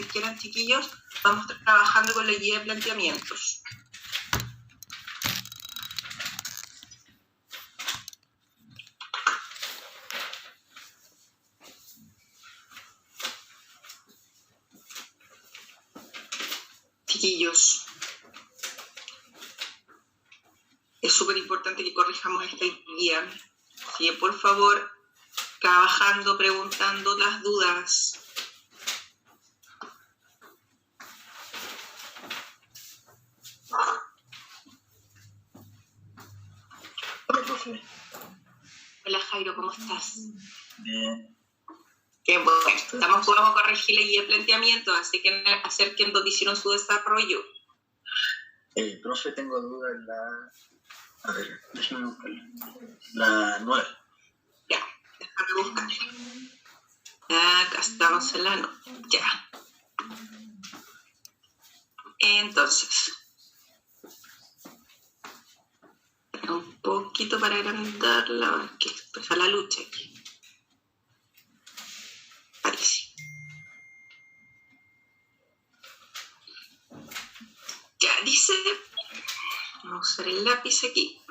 quieran, chiquillos, vamos trabajando con la guía de planteamientos. Chiquillos, es súper importante que corrijamos esta guía. Así que, por favor, trabajando, preguntando las dudas. Hola Jairo, ¿cómo estás? Bien. Qué bueno, estamos podemos corregir la guía de planteamiento, así que acerquen donde hicieron su desarrollo. Profe, tengo duda en la... A ver, déjame buscarla. La 9. Ya, déjame buscarla. Acá estamos en la 9. Ya. Entonces, un poquito para agrandarla, porque empieza la lucha aquí. Parece. Ya, dice, vamos a usar el lápiz aquí.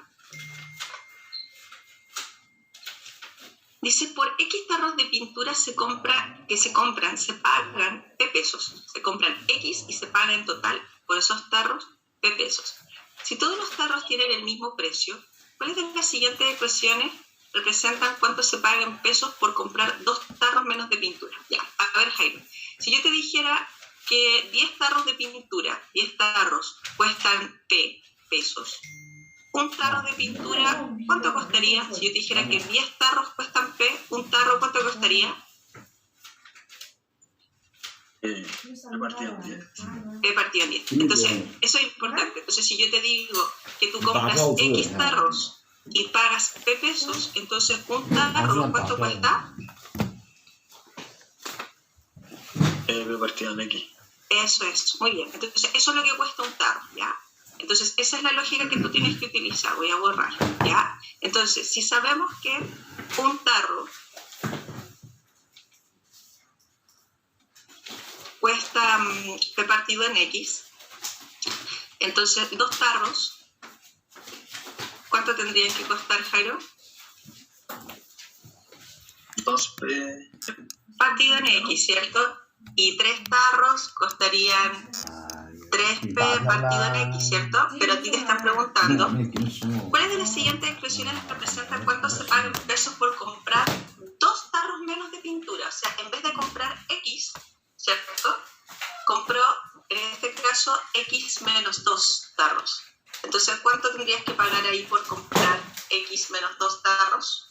Dice, por X tarros de pintura se pagan P pesos. Se compran X y se paga en total por esos tarros P pesos. Si todos los tarros tienen el mismo precio, ¿cuáles de las siguientes ecuaciones representan cuánto se paga en pesos por comprar 2 tarros menos de pintura? Ya, a ver, Jairo, si yo te dijera que 10 tarros de pintura, 10 tarros cuestan P pesos, un tarro de pintura, ¿cuánto costaría? Si yo te dijera que 10 tarros cuestan P, un tarro, ¿cuánto costaría? Repartido en 10. Partido en 10. Entonces, eso es importante. Entonces, si yo te digo que tú compras X tarros y pagas P pesos, entonces un tarro, ¿cuánto cuesta? Repartido en X. Eso es, muy bien. Entonces, eso es lo que cuesta un tarro, ¿ya? Entonces, esa es la lógica que tú tienes que utilizar. Voy a borrar, ¿ya? Entonces, si sabemos que un tarro cuesta P partido en X, entonces 2 tarros, ¿cuánto tendrían que costar, Jairo? 2P partido en X, ¿cierto? Y 3 tarros costarían 3P partido en X, ¿cierto? Pero a ti te están preguntando, ¿cuáles de las siguientes expresiones representan cuánto se paga en pesos por comprar 2 tarros menos de pintura? O sea, en vez de comprar X, ¿cierto? Compró, en este caso, X menos 2 tarros. Entonces, ¿cuánto tendrías que pagar ahí por comprar X menos 2 tarros?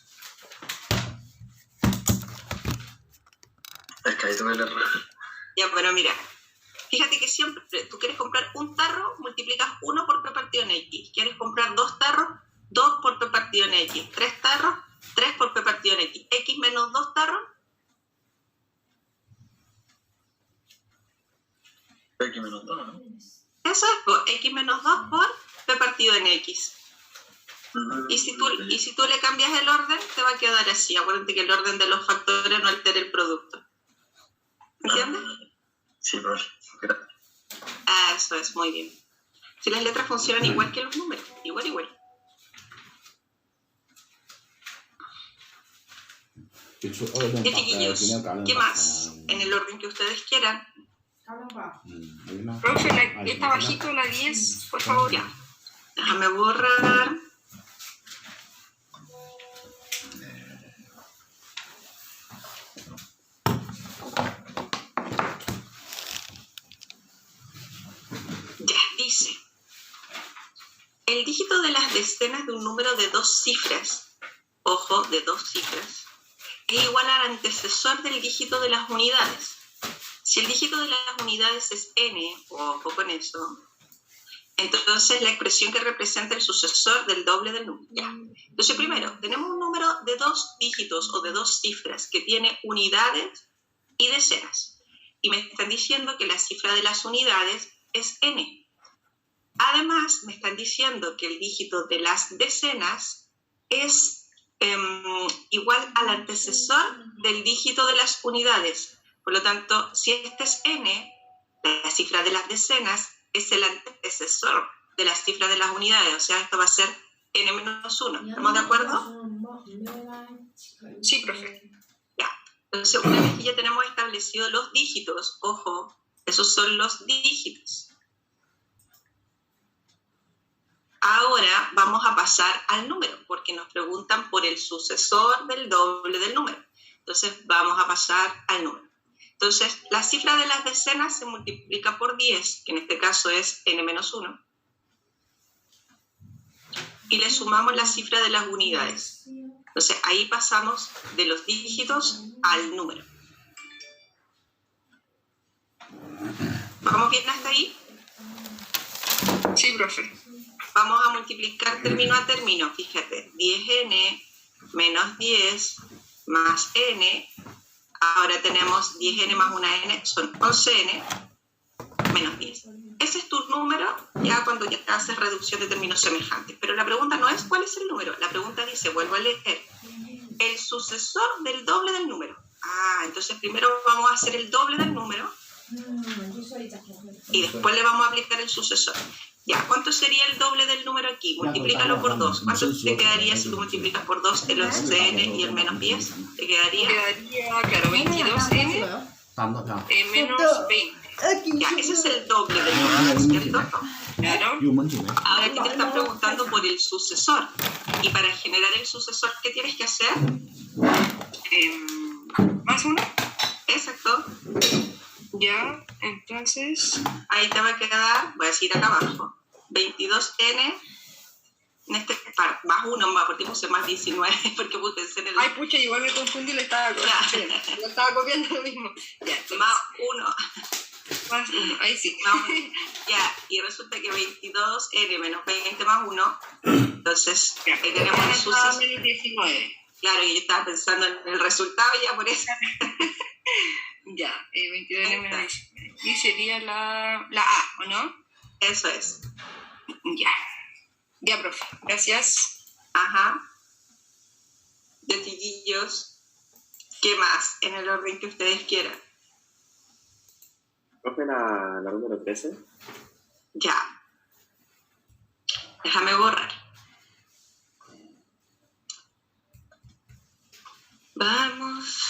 Es que ahí tuve el error. Ya, bueno, mira. Fíjate que siempre tú quieres comprar un tarro, multiplicas 1 por P partido en X. Quieres comprar 2 tarros, 2 por P partido en X. 3 tarros, 3 por P partido en X. X menos 2 tarros. X menos 2, ¿no? Eso es, pues, X menos 2 por P partido en X. Y si tú le cambias el orden, te va a quedar así. Acuérdate que el orden de los factores no altera el producto. ¿Entiendes? Sí, profe. Gracias. Eso es, muy bien. Si las letras funcionan igual que los números, igual. ¿Qué chiquillos? ¿Qué más? En el orden que ustedes quieran. Profe, está bajito la 10, por favor. Ya. Déjame borrar. Ya, dice. El dígito de las decenas de un número de 2 cifras, ojo, de 2 cifras, es igual al antecesor del dígito de las unidades. Si el dígito de las unidades es n, ojo con eso, entonces la expresión que representa el sucesor del doble del número. Ya. Entonces, primero, tenemos un número de 2 dígitos o de 2 cifras que tiene unidades y decenas. Y me están diciendo que la cifra de las unidades es n. Además, me están diciendo que el dígito de las decenas es igual al antecesor del dígito de las unidades. Por lo tanto, si este es n, La cifra de las decenas es el antecesor de las cifras de las unidades, o sea, esto va a ser n-1. ¿Estamos de acuerdo? Sí, profe. Ya. Entonces, una vez que ya tenemos establecidos los dígitos, ojo, esos son los dígitos. Ahora vamos a pasar al número, porque nos preguntan por el sucesor del doble del número. Entonces, vamos a pasar al número. Entonces, la cifra de las decenas se multiplica por 10, que en este caso es n-1. Y le sumamos la cifra de las unidades. Entonces, ahí pasamos de los dígitos al número. ¿Vamos bien hasta ahí? Sí, profe. Vamos a multiplicar término a término. Fíjate, 10n menos 10 más n. Ahora tenemos 10n más una n, son 11n menos 10. Ese es tu número ya cuando ya haces reducción de términos semejantes. Pero la pregunta no es cuál es el número. La pregunta dice, vuelvo a leer, el sucesor del doble del número. Entonces primero vamos a hacer el doble del número y después le vamos a aplicar el sucesor. Ya, ¿cuánto sería el doble del número aquí? Multiplícalo por 2. ¿Cuánto te quedaría si tú multiplicas por 2 el 11n y el menos 10? Te quedaría... Claro, 22n menos 20. Ya, ese es el doble del número, ¿cierto? Claro. Ahora aquí te están preguntando por el sucesor. Y para generar el sucesor, ¿qué tienes que hacer? ¿Más 1? Exacto. Ya, entonces... Ahí te va a quedar, voy a decir acá abajo, 22n, en este, más 1, más, porque puse más 19, porque puse en el... Ay, pucha, igual me confundí, lo estaba copiando lo mismo. Ya, más 1. Más 1, ahí sí. Ya, y resulta que 22n menos 20 más 1, entonces ya, ahí tenemos el sucesor. menos 19. Claro, yo estaba pensando en el resultado ya por eso. Ya, 22n menos 19. Y sería la A, ¿o no? Eso es. Ya. Ya, profe. Gracias. Ajá. De chiquillos, ¿qué más? En el orden que ustedes quieran. Profe, la número 13. Ya. Déjame borrar. Vamos.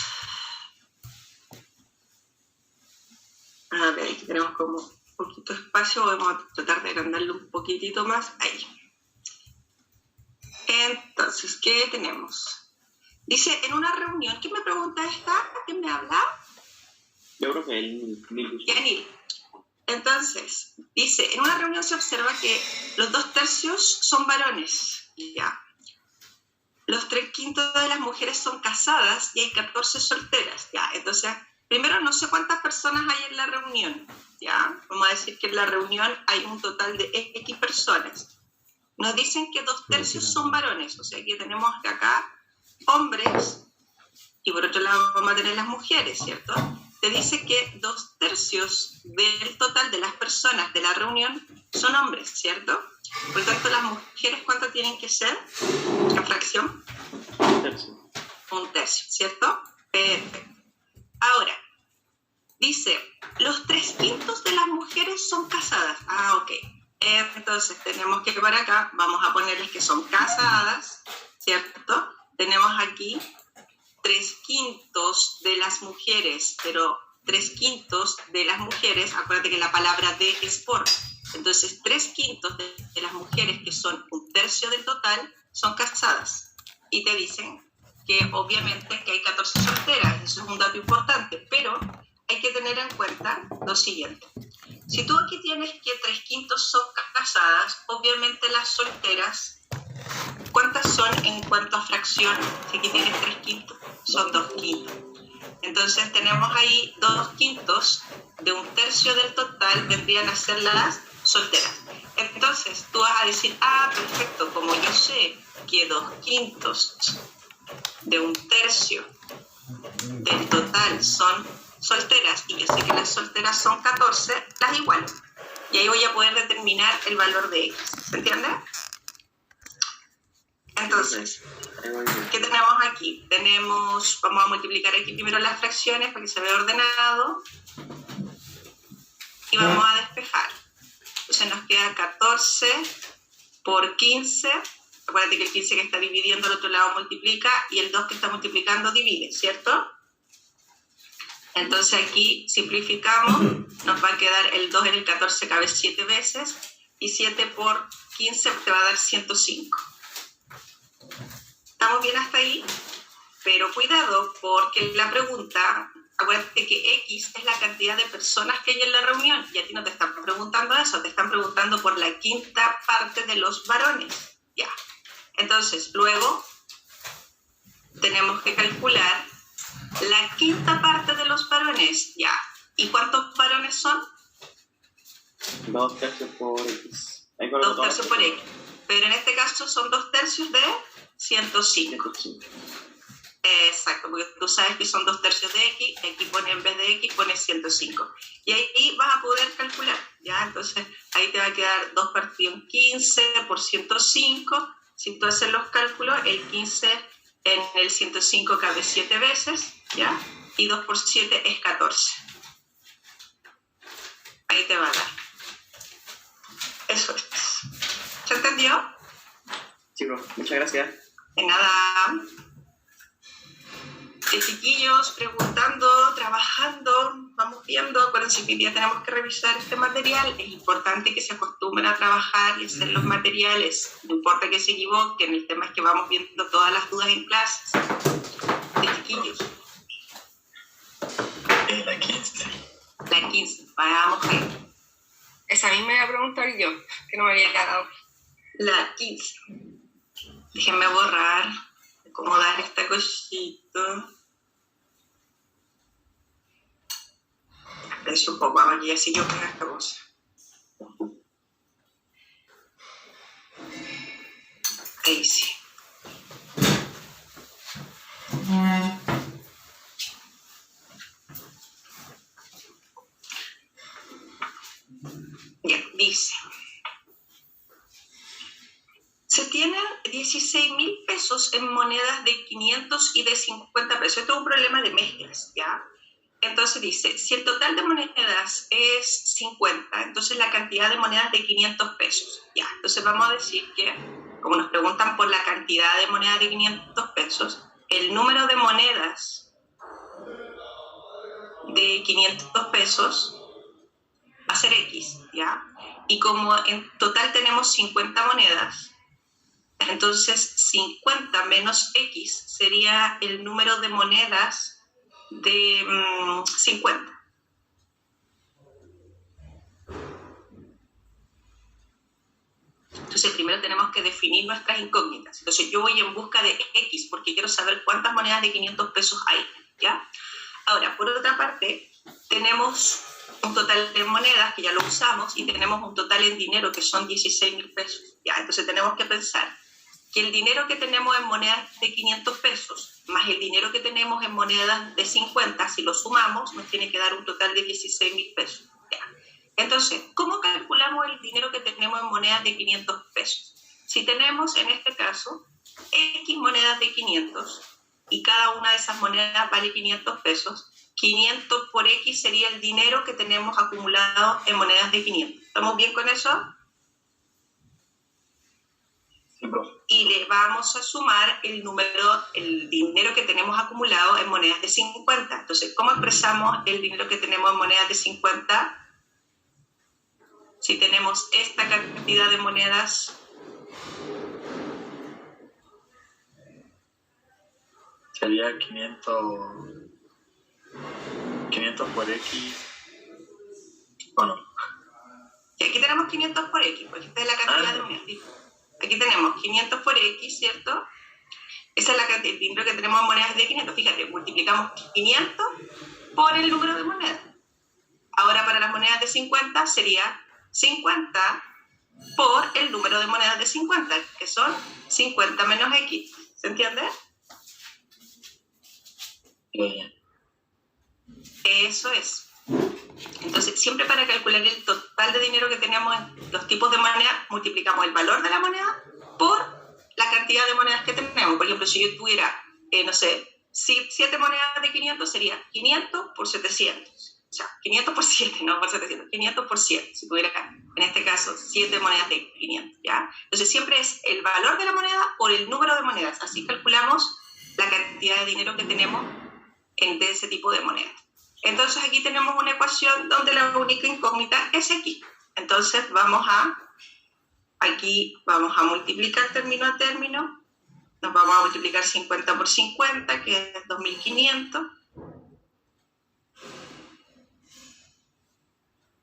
A ver, aquí tenemos como un poquito de espacio. Vamos a tratar de agrandarlo un poquitito más. Ahí. Entonces, ¿qué tenemos? Dice, en una reunión, ¿quién me pregunta esta? ¿Quién me habla? Yo creo que el Yanil. Entonces, dice, en una reunión se observa que los 2/3 son varones. Ya. Los 3/5 de las mujeres son casadas y hay 14 solteras. Ya. Entonces, primero no sé cuántas personas hay en la reunión. Ya. Vamos a decir que en la reunión hay un total de X personas. Nos dicen que 2/3 son varones. O sea, que tenemos acá hombres y por otro lado vamos a tener las mujeres, ¿cierto? Te dice que 2/3 del total de las personas de la reunión son hombres, ¿cierto? Por lo tanto, las mujeres, ¿cuánto tienen que ser? ¿La fracción? 1/3, ¿cierto? Perfecto. Ahora, dice, los 3/5 de las mujeres son casadas. Ok. Entonces, tenemos que para acá, vamos a ponerles que son casadas, ¿cierto? Tenemos aquí 3/5 de las mujeres, pero 3/5 de las mujeres, acuérdate que la palabra de es por. Entonces, 3/5 de las mujeres, que son 1/3 del total, son casadas. Y te dicen que obviamente que hay 14 solteras, eso es un dato importante, pero hay que tener en cuenta lo siguiente. Si tú aquí tienes que 3/5 son casadas, obviamente las solteras, ¿cuántas son en cuanto a fracción? Si aquí tienes 3/5, son 2/5. Entonces tenemos ahí 2/5 de 1/3 del total, vendrían a ser las solteras. Entonces tú vas a decir, perfecto, como yo sé que 2/5 de 1/3 del total son solteras y yo sé que las solteras son 14, las igualo. Y ahí voy a poder determinar el valor de X. ¿Se entiende? Entonces, ¿qué tenemos aquí? Vamos a multiplicar aquí primero las fracciones para que se vea ordenado. y vamos a despejar. Entonces nos queda 14 por 15. Acuérdate que el 15 que está dividiendo al otro lado multiplica y el 2 que está multiplicando divide, ¿cierto? Entonces aquí simplificamos, nos va a quedar el 2 en el 14 cabe 7 veces y 7 por 15 te va a dar 105. ¿Estamos bien hasta ahí? Pero cuidado porque la pregunta, acuérdate que X es la cantidad de personas que hay en la reunión y a ti no te están preguntando eso, te están preguntando por la quinta parte de los varones. Ya. Entonces, luego tenemos que calcular la quinta parte de los varones. Ya. ¿Y cuántos varones son? 2 tercios por X. 2 tercios por X. Pero en este caso son 2 tercios de 105. 105. Exacto, porque tú sabes que son 2 tercios de X, aquí pone en vez de X, pone 105. Y ahí vas a poder calcular, ¿ya? Entonces, ahí te va a quedar 2 partido en 15 por 105. Si tú haces los cálculos, el 15 en el 105 cabe 7 veces, ¿ya? Y 2 por 7 es 14. Ahí te va a dar. Eso es. ¿Se entendió? Sí, profe. Muchas gracias. De nada. Chiquillos, preguntando, trabajando, vamos viendo. Acuérdense que hoy día tenemos que revisar este material. Es importante que se acostumbren a trabajar y hacer los materiales. No importa que se equivoquen, el tema es que vamos viendo todas las dudas en clases. De chiquillos. La 15. La 15, vamos a ver. Esa misma iba a preguntar yo, que no me había quedado. La 15. Déjenme borrar, acomodar esta cosita. Es un poco más aquí, así yo creo esta cosa. Ahí sí. Ya, dice. Se tienen 16.000 pesos en monedas de 500 y de 50 pesos. Esto es un problema de mezclas, ¿ya? Entonces dice, si el total de monedas es 50, entonces la cantidad de monedas de 500 pesos. Ya, entonces vamos a decir que, como nos preguntan por la cantidad de monedas de 500 pesos, el número de monedas de 500 pesos va a ser X, ¿ya? Y como en total tenemos 50 monedas, entonces 50 menos X sería el número de monedas de 50. Entonces primero tenemos que definir nuestras incógnitas. Entonces yo voy en busca de X porque quiero saber cuántas monedas de 500 pesos hay, ¿ya? Ahora, por otra parte, tenemos un total de monedas que ya lo usamos y tenemos un total en dinero que son 16.000 pesos, ¿ya? Entonces tenemos que pensar que el dinero que tenemos en monedas de 500 pesos más el dinero que tenemos en monedas de 50, si lo sumamos, nos tiene que dar un total de 16.000 pesos. ¿Ya? Entonces, ¿cómo calculamos el dinero que tenemos en monedas de 500 pesos? Si tenemos, en este caso, X monedas de 500 y cada una de esas monedas vale 500 pesos, 500 por X sería el dinero que tenemos acumulado en monedas de 500. ¿Estamos bien con eso? Y le vamos a sumar el dinero que tenemos acumulado en monedas de 50. Entonces, ¿cómo expresamos el dinero que tenemos en monedas de 50? Si tenemos esta cantidad de monedas, sería 500 por X. Bueno. Y aquí tenemos 500 por X, porque esta es la cantidad de monedas. Aquí tenemos 500 por X, ¿cierto? Esa es la cantidad de dinero que tenemos en monedas de 500. Fíjate, multiplicamos 500 por el número de monedas. Ahora para las monedas de 50 sería 50 por el número de monedas de 50, que son 50 menos X. ¿Se entiende? Eso es. Entonces, siempre para calcular el total de dinero que tenemos en los tipos de moneda, multiplicamos el valor de la moneda por la cantidad de monedas que tenemos. Por ejemplo, si yo tuviera, 7 monedas de 500, sería 500 por 700. sea, 500 por 7, no por 700, 500 por 7, si tuviera, en este caso, 7 monedas de 500, ¿ya? Entonces siempre es el valor de la moneda por el número de monedas, así calculamos la cantidad de dinero que tenemos de ese tipo de monedas. Entonces aquí tenemos una ecuación donde la única incógnita es X. Entonces aquí vamos a multiplicar término a término, nos vamos a multiplicar 50 por 50, que es 2500.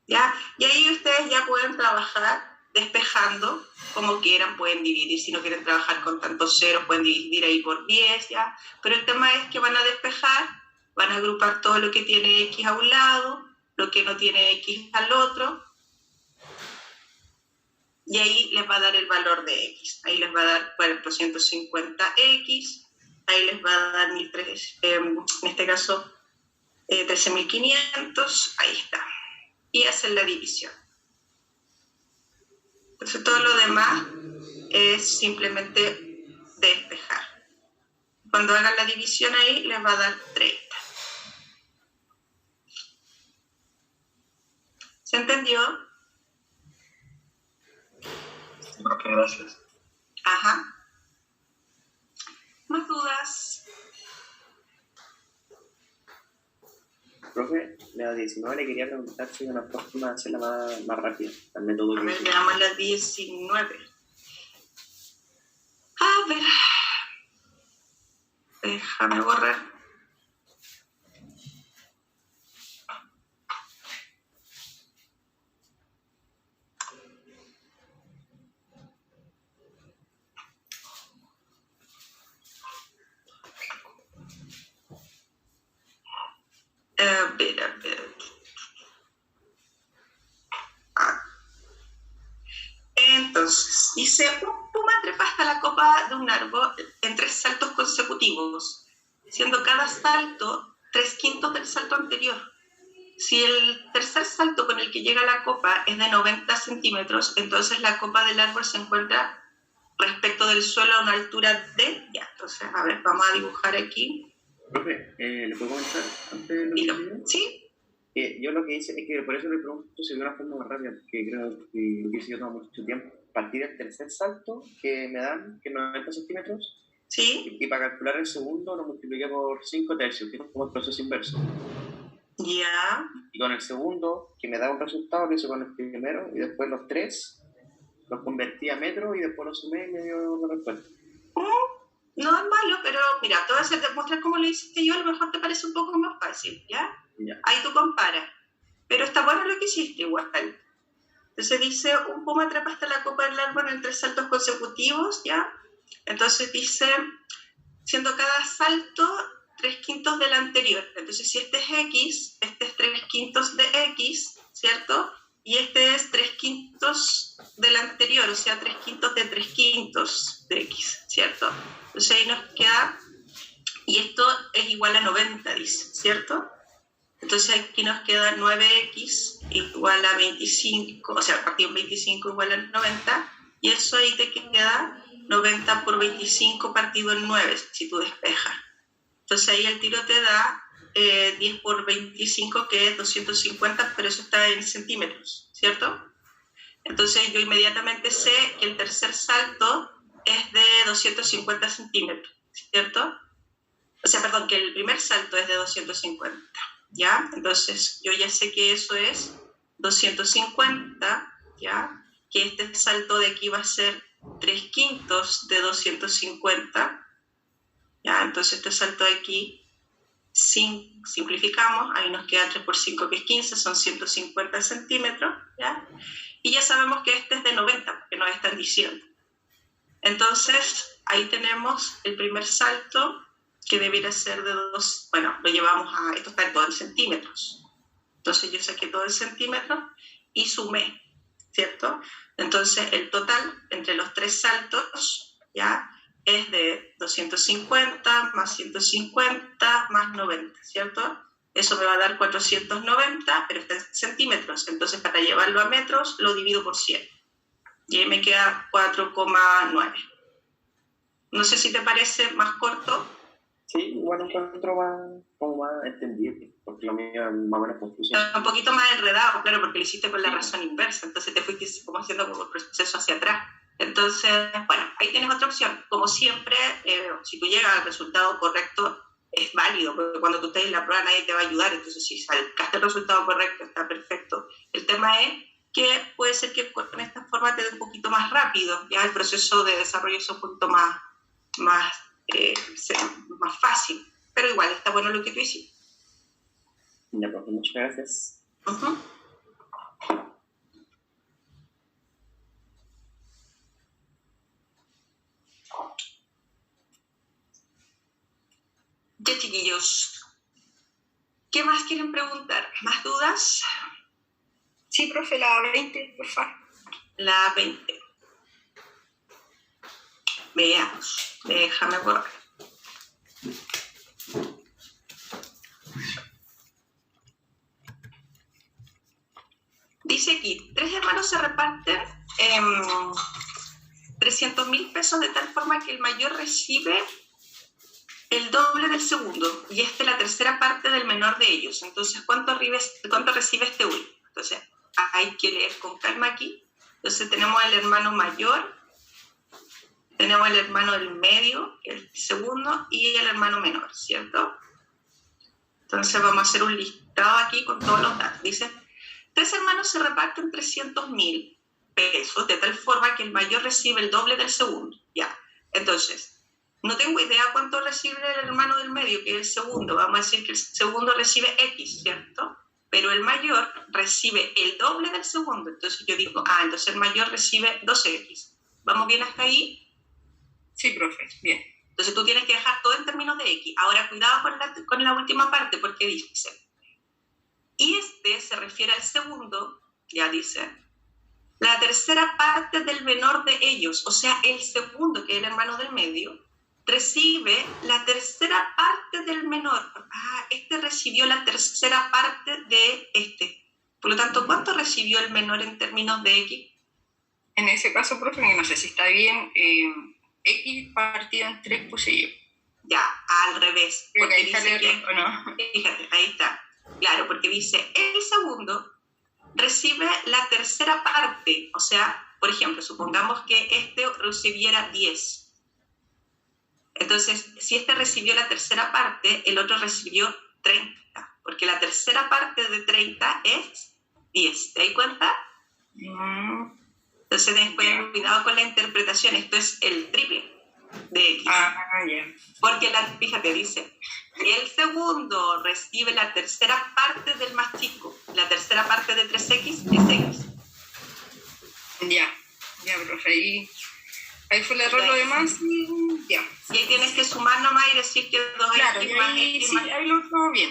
¿Ya? Y ahí ustedes ya pueden trabajar despejando como quieran, pueden dividir, si no quieren trabajar con tantos ceros, pueden dividir ahí por 10, ¿ya? Pero el tema es que van a despejar, van a agrupar todo lo que tiene X a un lado, lo que no tiene X al otro, y ahí les va a dar el valor de X. Ahí les va a dar 450X, ahí les va a dar 1.300, en este caso 13.500, ahí está. Y hacen la división. Entonces todo lo demás es simplemente despejar. Cuando hagan la división ahí les va a dar 30. ¿Se entendió? Ok, gracias. Ajá. ¿Más dudas? Profe, la 19 le quería preguntar si hay una forma de hacerla más rápida, al método A ver, que veamos la 19. A ver. Déjame borrar. A ver. Entonces, dice, un puma trepa hasta la copa de un árbol en 3 saltos consecutivos, siendo cada salto 3/5 del salto anterior. Si el tercer salto con el que llega a la copa es de 90 centímetros, entonces la copa del árbol se encuentra respecto del suelo a una altura de... Ya, entonces, a ver, vamos a dibujar aquí. Profe, ¿le puedo comentar antes de lo Dilo. que digo? ¿Sí? Yo lo que hice es que por eso le pregunto si hay una forma más rápida, porque creo que lo que hice yo toma mucho tiempo. Partir del tercer salto que me dan, que es 90 centímetros, ¿Sí? y para calcular el segundo lo multipliqué por 5 tercios, que es como el proceso inverso. Ya. Y con el segundo, que me da un resultado, lo hice con el primero, y después los 3 los convertí a metros y después los sumé y me dio la respuesta. No es malo, pero mira, te voy a hacer demostrar cómo lo hiciste yo, a lo mejor te parece un poco más fácil, ¿ya? Ya. Ahí tú comparas. Pero está bueno lo que hiciste igual. Entonces dice, un puma trepa hasta la copa del árbol en 3 saltos consecutivos, ¿ya? Entonces dice, siendo cada salto 3/5 del anterior. Entonces si este es X, este es 3/5 de X, ¿cierto? Y este es 3/5 del anterior, o sea, 3/5 de 3/5 de X, ¿cierto? Entonces ahí nos queda, y esto es igual a 90, dice, ¿cierto? Entonces aquí nos queda 9X igual a 25, o sea, partido en 25 igual a 90, y eso ahí te queda 90 por 25 partido en 9, si tú despejas. Entonces ahí el tiro te da 10 por 25, que es 250, pero eso está en centímetros, ¿cierto? Entonces yo inmediatamente sé que el tercer salto es de 250 centímetros, ¿cierto? O sea, perdón, que el primer salto es de 250, ¿ya? Entonces yo ya sé que eso es 250, ¿ya? Que este salto de aquí va a ser 3/5 de 250, ¿ya? Entonces este salto de aquí, simplificamos, ahí nos queda 3 por 5, que es 15, son 150 centímetros, ¿ya? Y ya sabemos que este es de 90, porque nos están diciendo. Entonces, ahí tenemos el primer salto, que debiera ser de 2, bueno, lo llevamos a, esto está todo en centímetros. Entonces yo saqué todo en centímetros y sumé, ¿cierto? Entonces el total entre los 3 saltos, ¿ya? Es de 250 más 150 más 90, ¿cierto? Eso me va a dar 490, pero está en centímetros. Entonces, para llevarlo a metros, lo divido por 100. Y ahí me queda 4,9. No sé si te parece más corto. Sí, igual encuentro como más entendible, porque lo mío es más o menos confuso. Un poquito más enredado, claro, porque lo hiciste con la razón inversa, entonces te fuiste como haciendo como el proceso hacia atrás. Entonces, bueno, ahí tienes otra opción. Como siempre, si tú llegas al resultado correcto, es válido, porque cuando tú estés en la prueba nadie te va a ayudar, entonces si sacaste el resultado correcto, está perfecto. El tema es que puede ser que con esta forma te dé un poquito más rápido, ya el proceso de desarrollo es un poquito más fácil, pero igual está bueno lo que tú hiciste. Ya, pues, muchas gracias. Uh-huh. Ya, chiquillos, ¿qué más quieren preguntar? ¿Más dudas? Sí, profe, la 20, por favor. La 20. Veamos, déjame borrar. Dice aquí, 3 hermanos se reparten 300.000 pesos de tal forma que el mayor recibe el doble del segundo y la tercera parte del menor de ellos. Entonces, ¿cuánto recibe este último? Entonces, hay que leer con calma aquí. Entonces, tenemos el hermano mayor, tenemos el hermano del medio, el segundo, y el hermano menor, ¿cierto? Entonces, vamos a hacer un listado aquí con todos los datos. Dice, 3 hermanos se reparten 300.000 pesos de tal forma que el mayor recibe el doble del segundo. Ya, entonces, no tengo idea cuánto recibe el hermano del medio, que es el segundo. Vamos a decir que el segundo recibe X, ¿cierto? Pero el mayor recibe el doble del segundo. Entonces yo digo, entonces el mayor recibe 2X. ¿Vamos bien hasta ahí? Sí, profe, bien. Entonces tú tienes que dejar todo en términos de X. Ahora, cuidado con la última parte, porque dice, y se refiere al segundo, ya dice, la tercera parte del menor de ellos, o sea, el segundo, que es el hermano del medio, recibe la tercera parte del menor. Este recibió la tercera parte de este. Por lo tanto, ¿cuánto recibió el menor en términos de X? En ese caso, profe, no sé si está bien, X partido en 3 puse yo. Ya, al revés. Porque Porque dice dice que, ¿o no? Fíjate, ahí está. Claro, porque dice, el segundo recibe la tercera parte. O sea, por ejemplo, supongamos que este recibiera 10. Entonces, si este recibió la tercera parte, el otro recibió 30, porque la tercera parte de 30 es 10. ¿Te das cuenta? Entonces, después, cuidado con la interpretación. Esto es el triple de X. Ya. Porque, fíjate, dice, el segundo recibe la tercera parte del más chico. La tercera parte de 3X es X. Ya, profe, ahí fue el error, lo demás, ya. Y ahí tienes que sumar nomás y decir que 2X claro, más ahí, X sí, más... ahí lo tengo bien.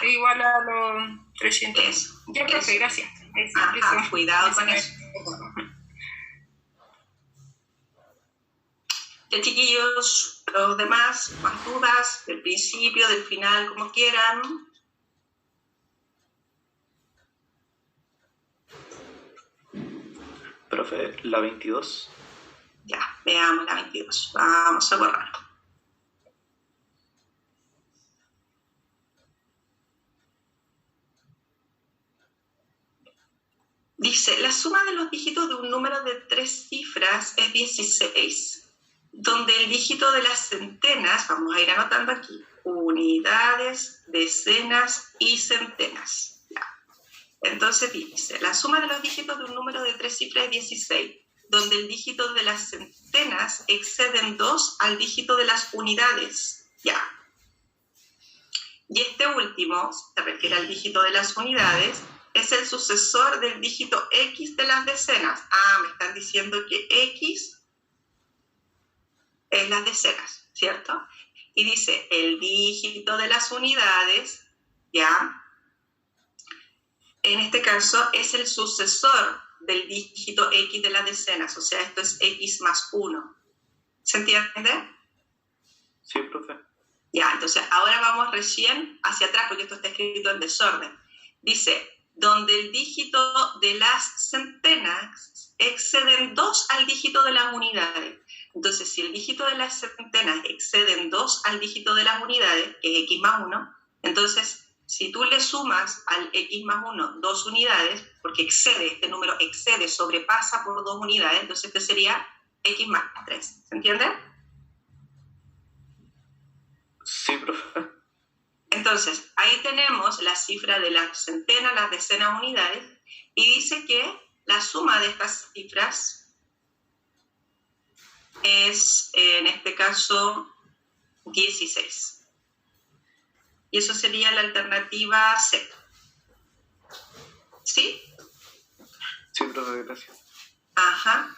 Igual a los 300. Eso. Ya, profe, gracias. Cuidado con eso. Ya, chiquillos, los demás, más dudas, del principio, del final, como quieran. Profe, la 22. Ya, veamos la 22. Vamos a borrar. Dice, la suma de los dígitos de un número de 3 cifras es 16, donde el dígito de las centenas, vamos a ir anotando aquí, unidades, decenas y centenas. Ya. Entonces dice, la suma de los dígitos de un número de 3 cifras es 16, donde el dígito de las centenas excede en 2 al dígito de las unidades. Ya. Y este último, se refiere al dígito de las unidades, es el sucesor del dígito X de las decenas. Me están diciendo que X es las decenas, ¿cierto? Y dice, el dígito de las unidades, ¿ya? En este caso es el sucesor del dígito X de las decenas, o sea, esto es X más 1. ¿Se entiende? Sí, profe. Ya, entonces ahora vamos recién hacia atrás, porque esto está escrito en desorden. Dice, donde el dígito de las centenas excede en 2 al dígito de las unidades. Entonces, si el dígito de las centenas excede en 2 al dígito de las unidades, que es x más 1, entonces, si tú le sumas al x más 1 2 unidades, porque excede, este número excede, sobrepasa por 2 unidades, entonces este sería x más 3. ¿Se entiende? Sí, profe. Entonces, ahí tenemos la cifra de las centenas, las decenas, unidades, y dice que la suma de estas cifras es, en este caso, 16. Y eso sería la alternativa C. ¿Sí? Sí, profe, gracias. Ajá.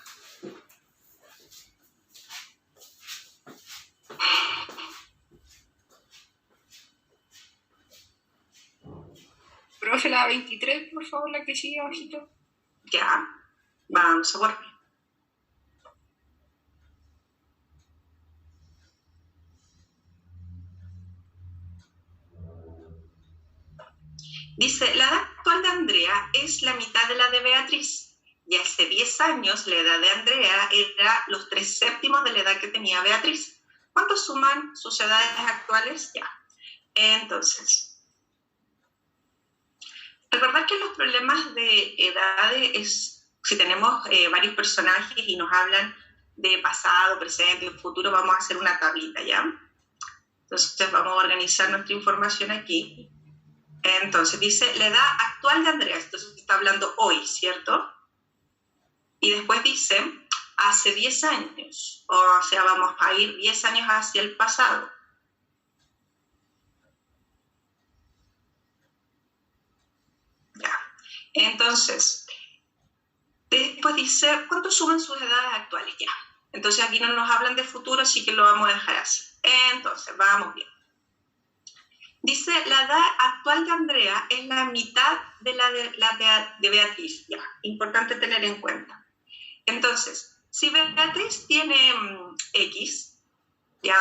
Profe, la 23, por favor, la que sigue abajito. Ya. Vamos a borrar. Dice, la edad actual de Andrea es la mitad de la de Beatriz. Y hace 10 años la edad de Andrea era los 3/7 de la edad que tenía Beatriz. ¿Cuánto suman sus edades actuales? Ya. Entonces, recordar que los problemas de edades es, si tenemos varios personajes y nos hablan de pasado, presente y futuro, vamos a hacer una tablita, ¿ya? Entonces vamos a organizar nuestra información aquí. Entonces dice la edad actual de Andrea, entonces está hablando hoy, ¿cierto? Y después dice hace 10 años, o sea, vamos a ir 10 años hacia el pasado. Ya. Entonces, después dice cuánto suman sus edades actuales, ya. Entonces aquí no nos hablan de futuro, así que lo vamos a dejar así. Entonces, vamos bien. Dice, la edad actual de Andrea es la mitad de la de Beatriz. Ya, importante tener en cuenta. Entonces, si Beatriz tiene X, ya,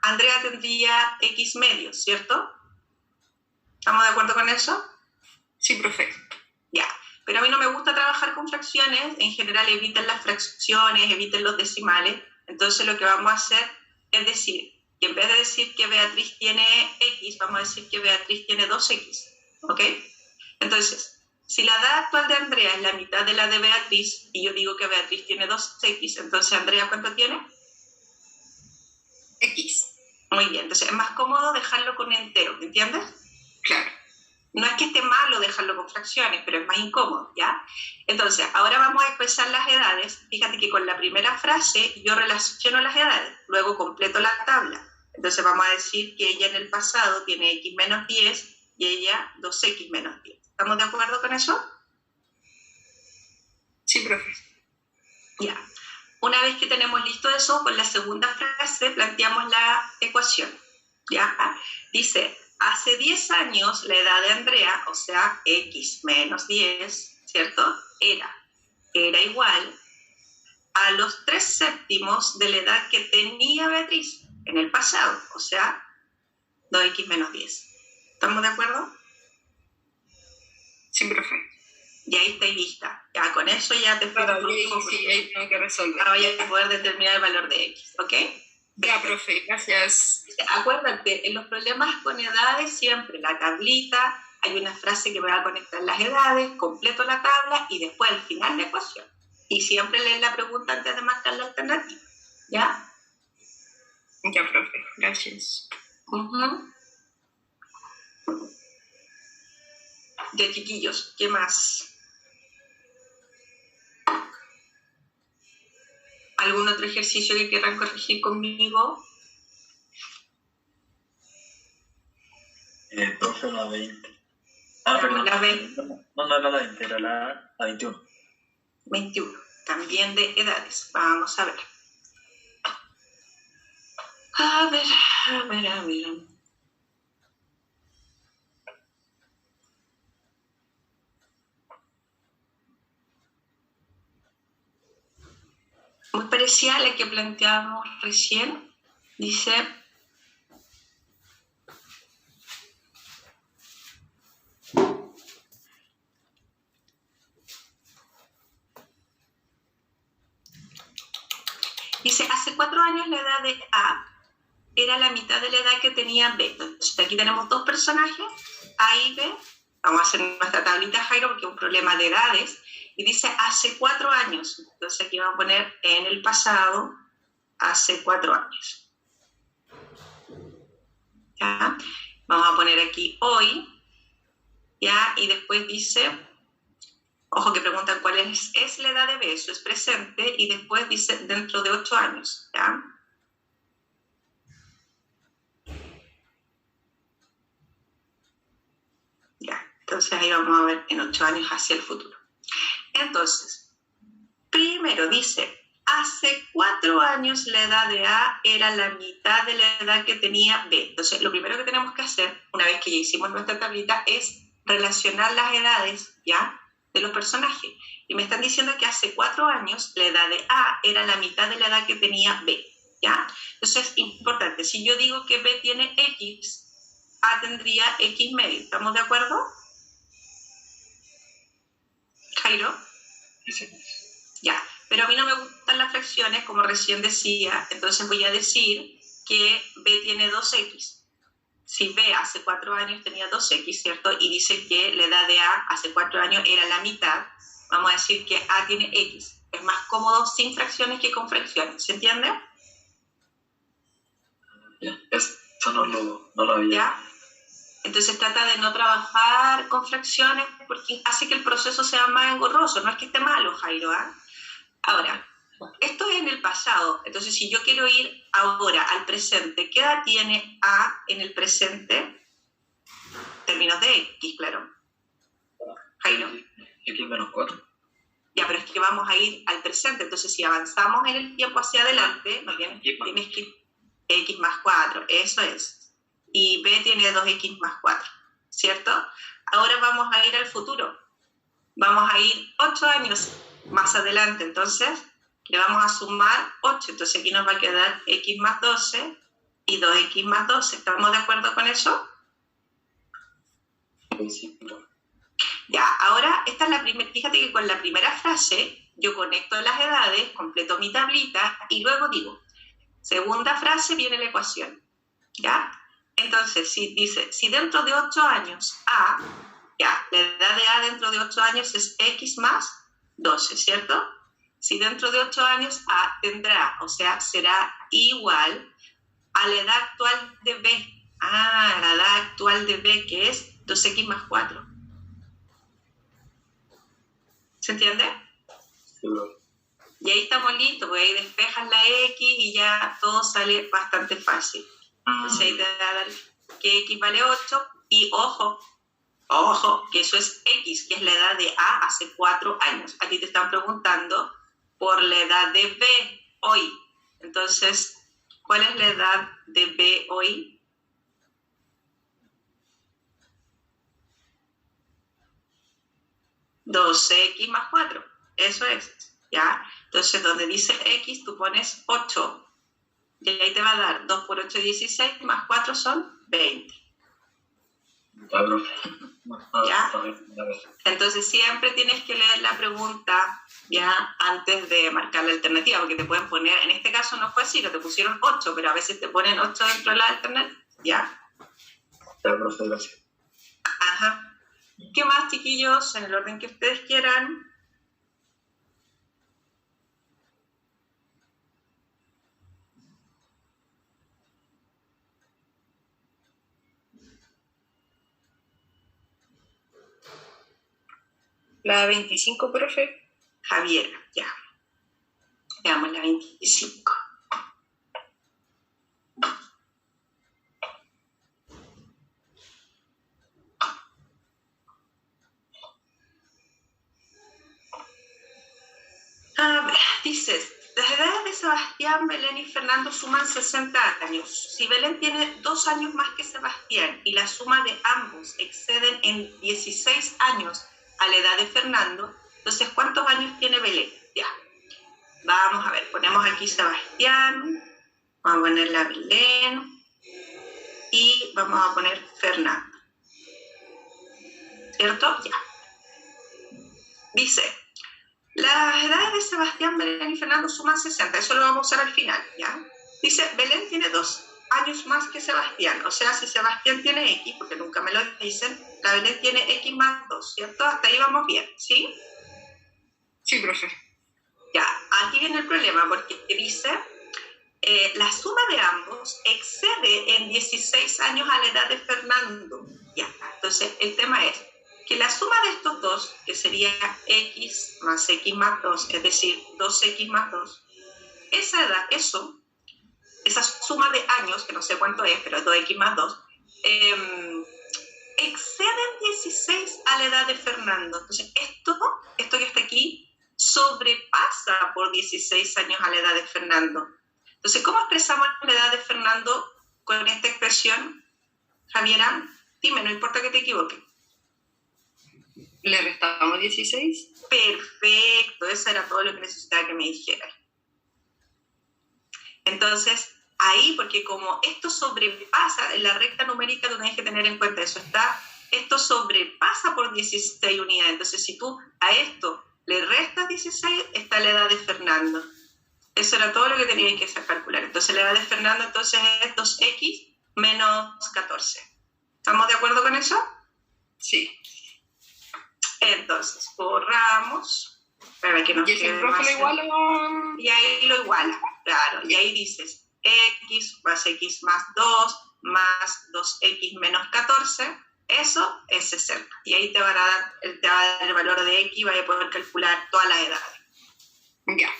Andrea tendría X medio, ¿cierto? ¿Estamos de acuerdo con eso? Sí, profe. Ya, pero a mí no me gusta trabajar con fracciones. En general, eviten las fracciones, eviten los decimales. Entonces, lo que vamos a hacer es decir, que en vez de decir que Beatriz tiene X, vamos a decir que Beatriz tiene 2X, ¿ok? Entonces, si la edad actual de Andrea es la mitad de la de Beatriz, y yo digo que Beatriz tiene 2X, entonces Andrea, ¿cuánto tiene? X. Muy bien, entonces es más cómodo dejarlo con entero, ¿me entiendes? Claro. No es que esté malo dejarlo con fracciones, pero es más incómodo, ¿ya? Entonces, ahora vamos a expresar las edades. Fíjate que con la primera frase yo relaciono las edades, luego completo la tabla. Entonces vamos a decir que ella en el pasado tiene X menos 10 y ella 2X menos 10. ¿Estamos de acuerdo con eso? Sí, profe. Ya. Una vez que tenemos listo eso, con la segunda frase planteamos la ecuación, ¿ya? Dice, hace 10 años la edad de Andrea, o sea, X menos 10, ¿cierto? Era igual a los 3/7 de la edad que tenía Beatriz en el pasado, o sea, 2X menos 10. ¿Estamos de acuerdo? Sí, profe. Y ahí está lista. Ya con eso ya te Claro, sí, ahí tengo que resolver. ahora voy a poder determinar el valor de X, ¿ok? Ya, profe, gracias. Acuérdate, en los problemas con edades siempre la tablita, hay una frase que me va a conectar las edades, completo la tabla y después al final la ecuación. Y siempre leen la pregunta antes de marcar la alternativa, ¿ya? Ya, profe, gracias. De chiquillos, ¿qué más? ¿Algún otro ejercicio que quieran corregir conmigo? Profe, la 20. Perdón, la 20. No era la 20, era la 21. 21, también de edades. Vamos a ver. A ver. Muy parecida a la que planteábamos recién. Dice, Dice, hace 4 años la edad de A era la mitad de la edad que tenía B. Entonces, aquí tenemos dos personajes, A y B. Vamos a hacer nuestra tablita, Jairo, porque es un problema de edades. Y dice, hace 4 años. Entonces, aquí vamos a poner en el pasado, hace 4 años. ¿Ya? Vamos a poner aquí hoy. ¿Ya? Y después dice, ojo que preguntan cuál es la edad de B, eso es presente, y después dice dentro de 8 años. ¿Ya? Ya, entonces ahí vamos a ver en 8 años hacia el futuro. Entonces, primero dice, hace 4 años la edad de A era la mitad de la edad que tenía B. Entonces, lo primero que tenemos que hacer, una vez que ya hicimos nuestra tablita, es relacionar las edades, ¿ya?, de los personajes. Y me están diciendo que hace 4 años la edad de A era la mitad de la edad que tenía B, ¿ya? Entonces, importante, si yo digo que B tiene X, A tendría X medio. ¿Estamos de acuerdo? Jairo. Sí. Ya, pero a mí no me gustan las fracciones, como recién decía, entonces voy a decir que B tiene 2X. Si B hace 4 años tenía 2X, ¿cierto? Y dice que la edad de A hace 4 años era la mitad, vamos a decir que A tiene X. Es más cómodo sin fracciones que con fracciones, ¿se entiende? Ya, eso no lo había. ¿Ya? Entonces trata de no trabajar con fracciones porque hace que el proceso sea más engorroso. No es que esté malo, Jairo, ¿eh? Ahora, esto es en el pasado. Entonces, si yo quiero ir ahora al presente, ¿qué edad tiene A en el presente? Términos de X, claro. Jairo. X menos 4. Ya, pero es que vamos a ir al presente. Entonces, si avanzamos en el tiempo hacia adelante, no tienes que X más 4, eso es. Y B tiene 2X más 4, ¿cierto? Ahora vamos a ir al futuro. Vamos a ir 8 años más adelante, entonces le vamos a sumar 8. Entonces aquí nos va a quedar X más 12 y 2X más 12. ¿Estamos de acuerdo con eso? Sí. Ya, ahora esta es la primera. Fíjate que con la primera frase yo conecto las edades, completo mi tablita y luego digo, segunda frase viene la ecuación, ¿ya? Entonces, si dice, si dentro de 8 años A, ya, la edad de A dentro de 8 años es X más 12, ¿cierto? Si dentro de 8 años A tendrá, o sea, será igual a la edad actual de B. Ah, la edad actual de B, que es 2X más 4. ¿Se entiende? Sí, bro. Y ahí estamos listos, pues ahí despejas la X y ya todo sale bastante fácil. Entonces ahí te va a dar que X vale 8 y ojo, que eso es X, que es la edad de A hace 4 años. Aquí te están preguntando por la edad de B hoy. Entonces, ¿cuál es la edad de B hoy? (12X más 4), eso es, ¿ya? Entonces, donde dice X, tú pones 8. Y ahí te va a dar 2 por 8, 16, más 4 son 20. Ya, profe. ¿Ya? Entonces siempre tienes que leer la pregunta ya antes de marcar la alternativa, porque te pueden poner, en este caso no fue así, que te pusieron 8, pero a veces te ponen 8 dentro de la alternativa. ¿Ya? Ya, profe, gracias. Ajá. ¿Qué más, chiquillos? En el orden que ustedes quieran. La 25, profe. Javier, ya. Veamos la 25. A ver, dices, las edades de Sebastián, Belén y Fernando suman 60 años. Si Belén tiene 2 años más que Sebastián y la suma de ambos exceden en 16 años a la edad de Fernando, entonces, ¿cuántos años tiene Belén? Ya. Vamos a ver, ponemos aquí Sebastián, vamos a poner la Belén y vamos a poner Fernando. ¿Cierto? Ya. Dice, Las edades de Sebastián, Belén y Fernando suman 60, eso lo vamos a usar al final, ¿ya? Dice, Belén tiene 2 años más que Sebastián, o sea, si Sebastián tiene X, porque nunca me lo dicen, la Belén tiene X más 2, ¿cierto? Hasta ahí vamos bien, ¿sí? Sí, profe. Ya, aquí viene el problema, porque dice, la suma de ambos excede en 16 años a la edad de Fernando. Ya, entonces el tema es que la suma de estos dos, que sería X más 2, es decir, 2X más 2, esa edad, esa suma de años, que no sé cuánto es, pero es 2X más 2, exceden 16 a la edad de Fernando. Entonces, esto que está aquí sobrepasa por 16 años a la edad de Fernando. Entonces, ¿cómo expresamos la edad de Fernando con esta expresión? Javiera, dime, no importa que te equivoques. ¿Le restamos 16? Perfecto, eso era todo lo que necesitaba que me dijeras. Entonces, ahí, porque como esto sobrepasa, en la recta numérica tú tienes que tener en cuenta eso, esto sobrepasa por 16 unidades. Entonces, si tú a esto le restas 16, está la edad de Fernando. Eso era todo lo que tenías que calcular. Entonces, la edad de Fernando entonces es 2X menos 14. ¿Estamos de acuerdo con eso? Sí. Entonces, borramos para que nos ¿Y si quede el profe más lo iguala? y ahí lo iguala, claro. Y ahí dices X más X más 2 más 2X menos 14, eso es 60. Y ahí te va a dar el valor de X y vas a poder calcular todas las edades. Ya.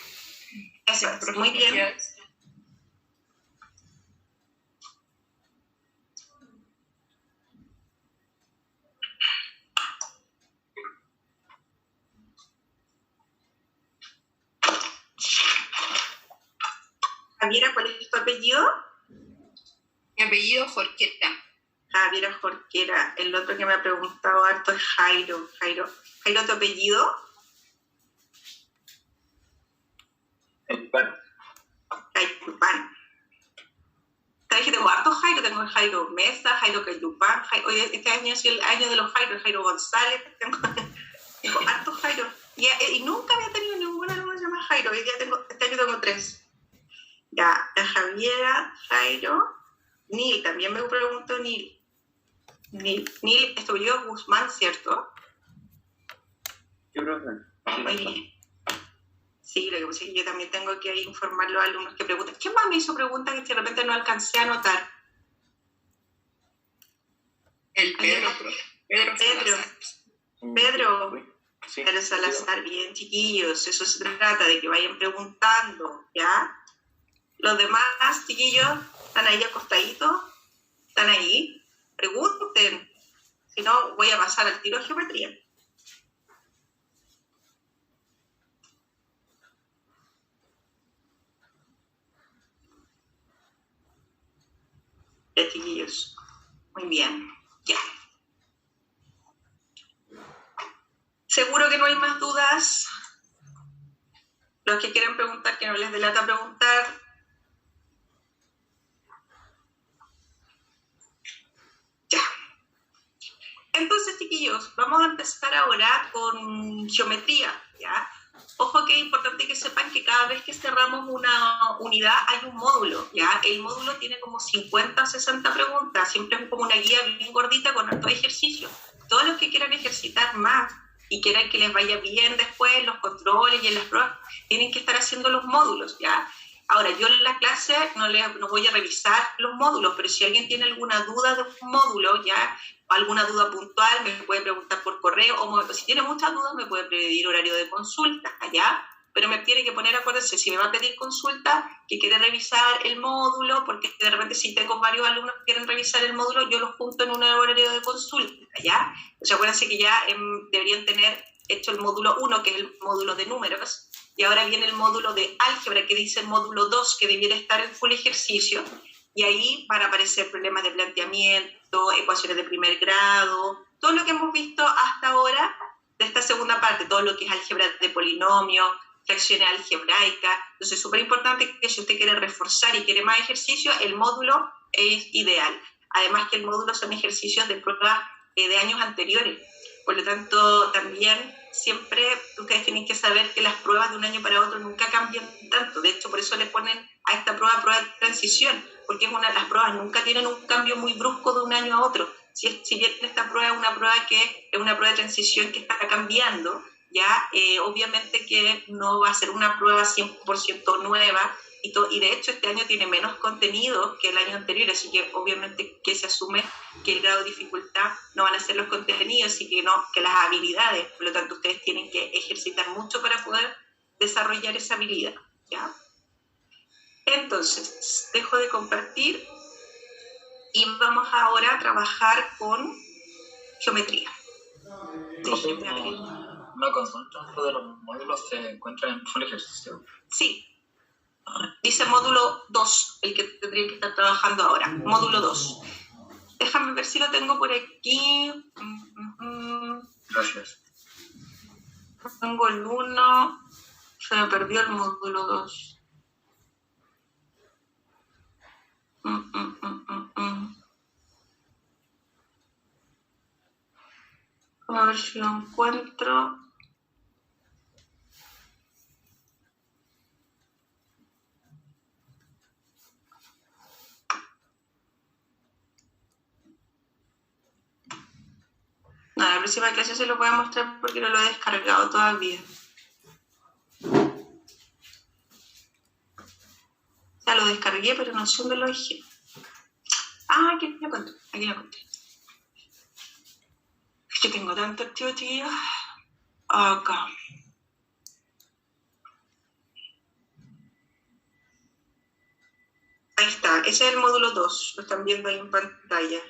Eso es, muy bien. Gracias. Javiera, ¿cuál es tu apellido? Mi apellido es Jorqueta. Javiera Jorquera. El otro que me ha preguntado harto es Jairo. Jairo, ¿tu apellido? El pan. Cayupán. ¿Sabes que tengo harto Jairo? Tengo el Jairo Mesa, Jairo Cayupán. Oye, este año es el año de los Jairo, Jairo González. Tengo harto Jairo. Y nunca había tenido ninguna alumna que se llama Jairo. Este año tengo 3. Ya, Javiera, Jairo, Nil, también me pregunto Nil. Nil, esto yo Guzmán, ¿cierto? Yo creo que Muy bien. Sí, lo que pasa es que yo también tengo que informar a los alumnos que preguntan. ¿Quién más me hizo preguntas que de repente no alcancé a anotar? El Pedro, profe. Pedro Salazar. Pedro. Sí. Pedro Salazar, bien, chiquillos. Eso se trata de que vayan preguntando, ¿ya? Los demás chiquillos están ahí acostaditos, están ahí. Pregunten. Si no, voy a pasar al tiro de geometría. Ya, chiquillos. Muy bien. Ya. Seguro que no hay más dudas. Los que quieren preguntar, que no les dé lata preguntar. Ya. Entonces, chiquillos, vamos a empezar ahora con geometría, ¿ya? Ojo que es importante que sepan que cada vez que cerramos una unidad hay un módulo, ¿ya? El módulo tiene como 50 o 60 preguntas, siempre es como una guía bien gordita con hartos ejercicios. Todos los que quieran ejercitar más y quieran que les vaya bien después en los controles y en las pruebas, tienen que estar haciendo los módulos, ¿ya? Ahora, yo en la clase no voy a revisar los módulos, pero si alguien tiene alguna duda de un módulo, ¿ya? Alguna duda puntual, me puede preguntar por correo, o si tiene muchas dudas, me puede pedir horario de consulta, ¿ya? Pero me tiene que poner, acuérdense, si me va a pedir consulta, que quiere revisar el módulo, porque de repente si tengo varios alumnos que quieren revisar el módulo, yo los junto en un horario de consulta, ¿ya? O sea, acuérdense que ya deberían tener hecho el módulo 1, que es el módulo de números, y ahora viene el módulo de álgebra, que dice el módulo 2, que debiera estar en full ejercicio, y ahí van a aparecer problemas de planteamiento, ecuaciones de primer grado, todo lo que hemos visto hasta ahora de esta segunda parte, todo lo que es álgebra de polinomios, fracciones algebraicas. Entonces es súper importante que si usted quiere reforzar y quiere más ejercicio, el módulo es ideal. Además que el módulo son ejercicios de pruebas de años anteriores. Por lo tanto, también siempre ustedes tienen que saber que las pruebas de un año para otro nunca cambian tanto. De hecho, por eso le ponen a esta prueba de transición, porque las pruebas nunca tienen un cambio muy brusco de un año a otro. Si bien esta prueba es una prueba que es una prueba de transición que está cambiando, ya obviamente que no va a ser una prueba 100% nueva, y de hecho este año tiene menos contenido que el año anterior, así que obviamente que se asume que el grado de dificultad no van a ser los contenidos, y que las habilidades. Por lo tanto, ustedes tienen que ejercitar mucho para poder desarrollar esa habilidad, ¿ya? Entonces, dejo de compartir y vamos ahora a trabajar con geometría. Profe, una consulta, ¿esto de los módulos se encuentra en full ejercicio? Sí. Dice módulo 2, el que tendría que estar trabajando ahora. Módulo 2. Déjame ver si lo tengo por aquí. Gracias. Tengo el 1. Se me perdió el módulo 2. A ver si lo encuentro. No, la próxima clase se lo voy a mostrar porque no lo he descargado todavía. O sea, lo descargué, pero no sé dónde lo dejé. Ah, aquí lo encontré. Es que tengo tanto archivo, chiquillos. Acá. Ahí está, ese es el módulo 2. Lo están viendo ahí en pantalla.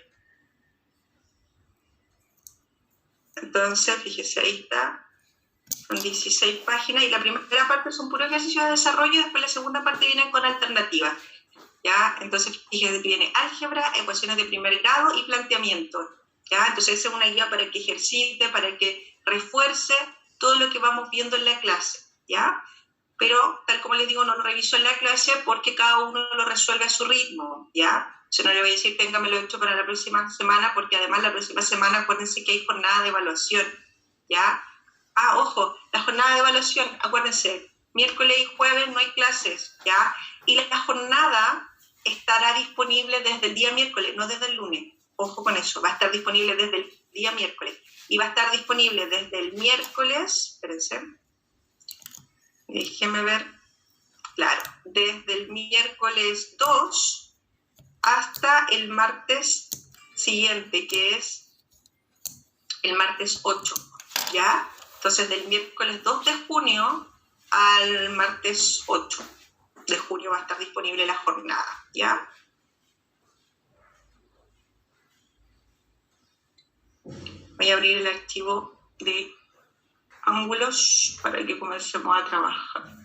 Entonces, fíjese, ahí está. Son 16 páginas y la primera parte son puros ejercicios de desarrollo y después la segunda parte viene con alternativas. ¿Ya? Entonces, fíjese que viene álgebra, ecuaciones de primer grado y planteamiento. ¿Ya? Entonces, esa es una guía para que ejercite, para que refuerce todo lo que vamos viendo en la clase. ¿Ya? Pero, tal como les digo, no lo reviso en la clase porque cada uno lo resuelve a su ritmo. ¿Ya? Yo no le voy a decir, téngamelo hecho para la próxima semana, porque además la próxima semana acuérdense que hay jornada de evaluación. ¿Ya? Ah, ojo, la jornada de evaluación, acuérdense, miércoles y jueves no hay clases, ¿ya? Y la jornada estará disponible desde el día miércoles, no desde el lunes. Ojo con eso, va a estar disponible desde el día miércoles. Y va a estar disponible desde el miércoles, espérense, déjenme ver, claro, desde el miércoles 2 hasta el martes siguiente, que es el martes 8, ¿ya? Entonces, del miércoles 2 de junio al martes 8 de junio va a estar disponible la jornada, ¿ya? Voy a abrir el archivo de ángulos para que comencemos a trabajar.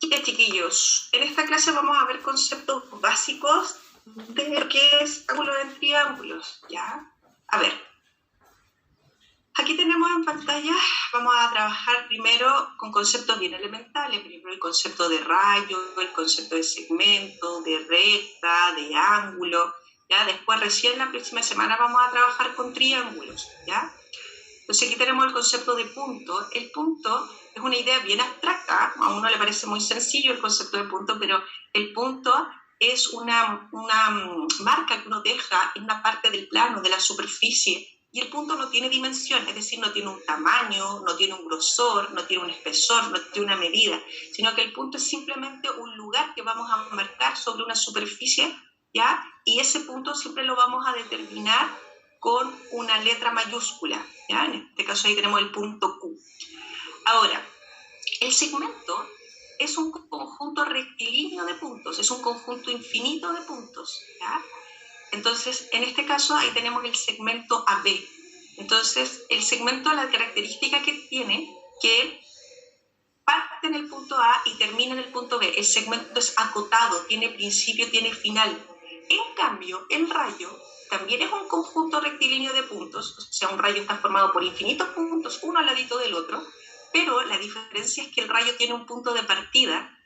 Y chiquillos, en esta clase vamos a ver conceptos básicos de lo que es ángulo de triángulos, ¿ya? A ver, aquí tenemos en pantalla, vamos a trabajar primero con conceptos bien elementales, primero el concepto de rayo, el concepto de segmento, de recta, de ángulo, ¿ya? Después recién la próxima semana vamos a trabajar con triángulos, ¿ya? Entonces aquí tenemos el concepto de punto. El punto es una idea bien abstracta, a uno le parece muy sencillo el concepto de punto, pero el punto es una marca que uno deja en una parte del plano, de la superficie, y el punto no tiene dimensión, es decir, no tiene un tamaño, no tiene un grosor, no tiene un espesor, no tiene una medida, sino que el punto es simplemente un lugar que vamos a marcar sobre una superficie, ¿ya? Y ese punto siempre lo vamos a determinar con una letra mayúscula, ¿ya? En este caso ahí tenemos el punto Q. Ahora, el segmento es un conjunto rectilíneo de puntos, es un conjunto infinito de puntos, ¿ya? Entonces, en este caso ahí tenemos el segmento AB. Entonces, el segmento, la característica que tiene, que punto A y termina en el punto B. El segmento es acotado, tiene principio, tiene final. En cambio, el rayo también es un conjunto rectilíneo de puntos, o sea, un rayo está formado por infinitos puntos, uno al ladito del otro, pero la diferencia es que el rayo tiene un punto de partida,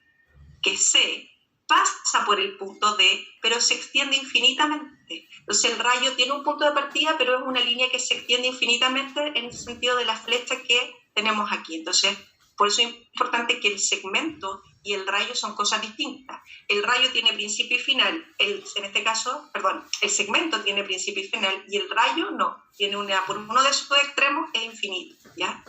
que es C, pasa por el punto D, pero se extiende infinitamente. Entonces el rayo tiene un punto de partida, pero es una línea que se extiende infinitamente en el sentido de la flecha que tenemos aquí. Entonces, por eso es importante que el segmento y el rayo son cosas distintas. El rayo tiene principio y final, en este caso, perdón, el segmento tiene principio y final y el rayo no, tiene por uno de sus extremos es infinito, ¿ya?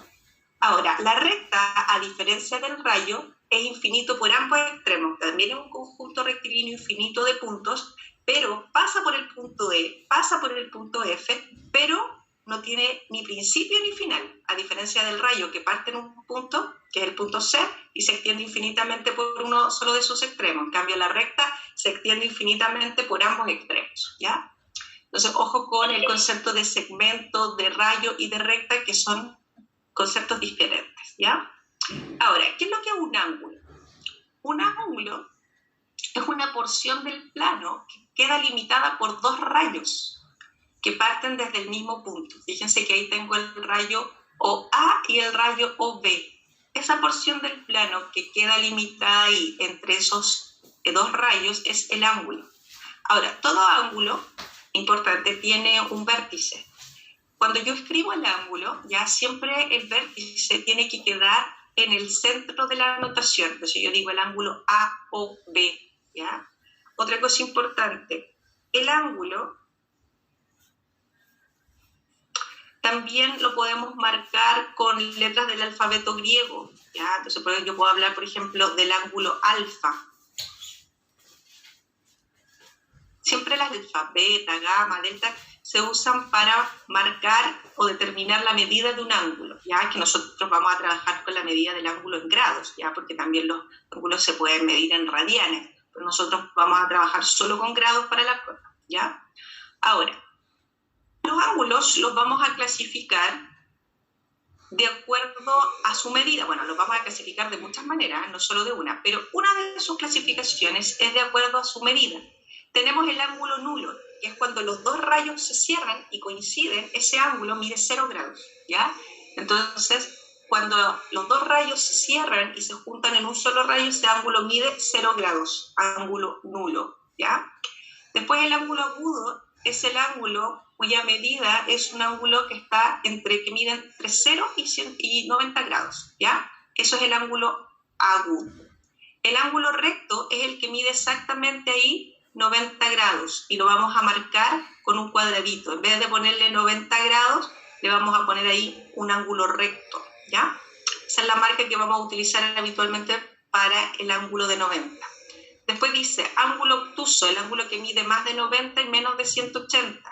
Ahora, la recta, a diferencia del rayo, es infinito por ambos extremos, también es un conjunto rectilíneo infinito de puntos, pero pasa por el punto E, pasa por el punto F, pero no tiene ni principio ni final, a diferencia del rayo que parte en un punto, que es el punto C, y se extiende infinitamente por uno solo de sus extremos. En cambio, la recta se extiende infinitamente por ambos extremos, ¿ya? Entonces, ojo con el concepto de segmento, de rayo y de recta, que son conceptos diferentes, ¿ya? Ahora, ¿qué es lo que es un ángulo? Un ángulo es una porción del plano que queda limitada por dos rayos que parten desde el mismo punto. Fíjense que ahí tengo el rayo OA y el rayo OB. Esa porción del plano que queda limitada ahí entre esos dos rayos es el ángulo. Ahora, todo ángulo, importante, tiene un vértice. Cuando yo escribo el ángulo, ya siempre el vértice tiene que quedar en el centro de la notación. Entonces yo digo el ángulo AOB, ¿ya? Otra cosa importante, el ángulo también lo podemos marcar con letras del alfabeto griego, ¿ya? Entonces yo puedo hablar, por ejemplo, del ángulo alfa. Siempre las alfa, beta, gamma, delta se usan para marcar o determinar la medida de un ángulo, ya que nosotros vamos a trabajar con la medida del ángulo en grados, ya porque también los ángulos se pueden medir en radianes, pero nosotros vamos a trabajar solo con grados para la prueba, ¿ya? Ahora, los ángulos los vamos a clasificar de acuerdo a su medida. Bueno, los vamos a clasificar de muchas maneras, no solo de una, pero una de sus clasificaciones es de acuerdo a su medida. Tenemos el ángulo nulo, que es cuando los dos rayos se cierran y coinciden, ese ángulo mide 0 grados, ¿ya? Entonces, cuando los dos rayos se cierran y se juntan en un solo rayo, ese ángulo mide 0 grados, ángulo nulo, ¿ya? Después el ángulo agudo es el ángulo cuya medida es un ángulo que mide entre 0 y 90 grados, ¿ya? Eso es el ángulo agudo. El ángulo recto es el que mide exactamente ahí 90 grados y lo vamos a marcar con un cuadradito. En vez de ponerle 90 grados, le vamos a poner ahí un ángulo recto, ¿ya? Esa es la marca que vamos a utilizar habitualmente para el ángulo de 90. Después dice ángulo obtuso, el ángulo que mide más de 90 y menos de 180.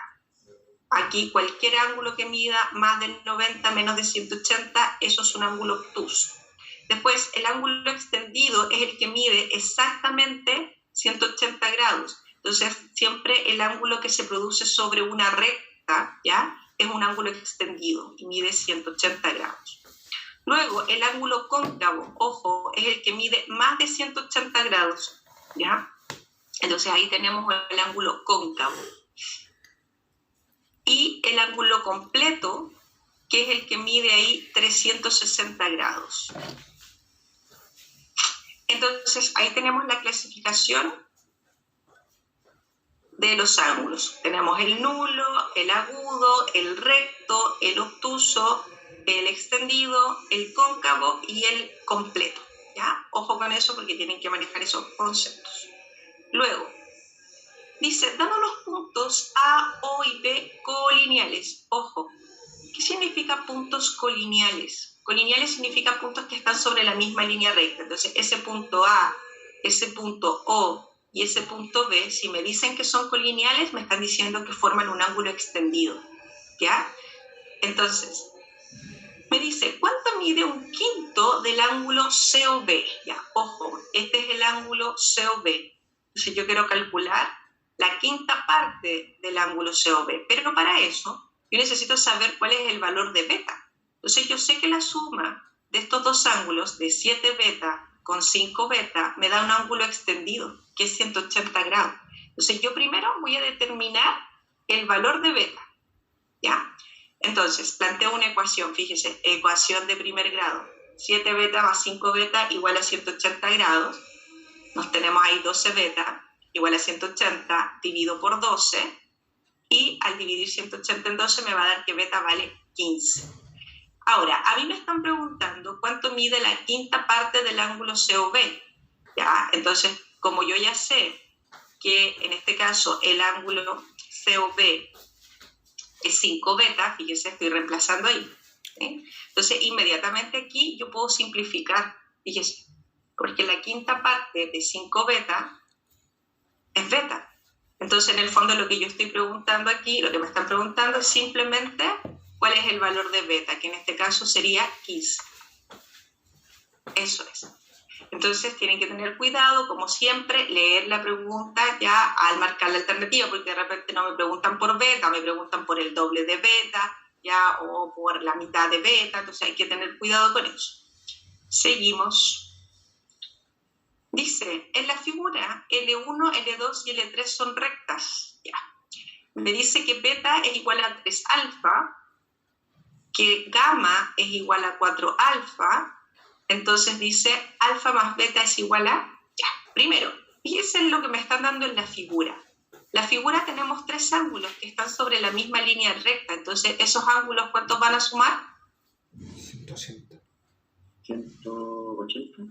Aquí cualquier ángulo que mida más de 90, menos de 180, eso es un ángulo obtuso. Después el ángulo extendido es el que mide exactamente 180 grados. Entonces, siempre el ángulo que se produce sobre una recta, ¿ya? Es un ángulo extendido y mide 180 grados. Luego, el ángulo cóncavo, ojo, es el que mide más de 180 grados, ¿ya? Entonces, ahí tenemos el ángulo cóncavo. Y el ángulo completo, que es el que mide ahí 360 grados. Entonces, ahí tenemos la clasificación de los ángulos. Tenemos el nulo, el agudo, el recto, el obtuso, el extendido, el cóncavo y el completo, ¿ya? Ojo con eso porque tienen que manejar esos conceptos. Luego, dice, danos los puntos A, O y B colineales. Ojo, ¿qué significa puntos colineales? Colineales significa puntos que están sobre la misma línea recta. Entonces, ese punto A, ese punto O y ese punto B, si me dicen que son colineales, me están diciendo que forman un ángulo extendido, ¿ya? Entonces, me dice, ¿cuánto mide un quinto del ángulo COB? Ya, ojo, este es el ángulo COB. Entonces, yo quiero calcular la quinta parte del ángulo COB, pero para eso yo necesito saber cuál es el valor de beta. Entonces yo sé que la suma de estos dos ángulos, de 7 beta con 5 beta me da un ángulo extendido, que es 180 grados. Entonces yo primero voy a determinar el valor de beta, ¿ya? Entonces, planteo una ecuación, fíjese, ecuación de primer grado. 7 beta más 5 beta igual a 180 grados. Nos tenemos ahí 12 beta igual a 180 dividido por 12. Y al dividir 180 en 12 me va a dar que beta vale 15. Ahora, a mí me están preguntando cuánto mide la quinta parte del ángulo COB. ¿Ya? Entonces, como yo ya sé que en este caso el ángulo COB es 5 beta, fíjense, estoy reemplazando ahí. ¿Sí? Entonces, inmediatamente aquí yo puedo simplificar, fíjense, porque la quinta parte de 5 beta es beta. Entonces, en el fondo, lo que yo estoy preguntando aquí, lo que me están preguntando es simplemente cuál es el valor de beta, que en este caso sería 15. Eso es. Entonces, tienen que tener cuidado, como siempre, leer la pregunta ya al marcar la alternativa, porque de repente no me preguntan por beta, me preguntan por el doble de beta, ya, o por la mitad de beta, entonces hay que tener cuidado con eso. Seguimos. Dice, en la figura L1, L2 y L3 son rectas. Ya. Me dice que beta es igual a 3 alfa, que gamma es igual a 4 alfa, entonces dice alfa más beta es igual a... Ya, primero, fíjense en lo que me están dando en la figura. La figura tenemos 3 ángulos que están sobre la misma línea recta, entonces esos ángulos, ¿cuántos van a sumar? 180. 180.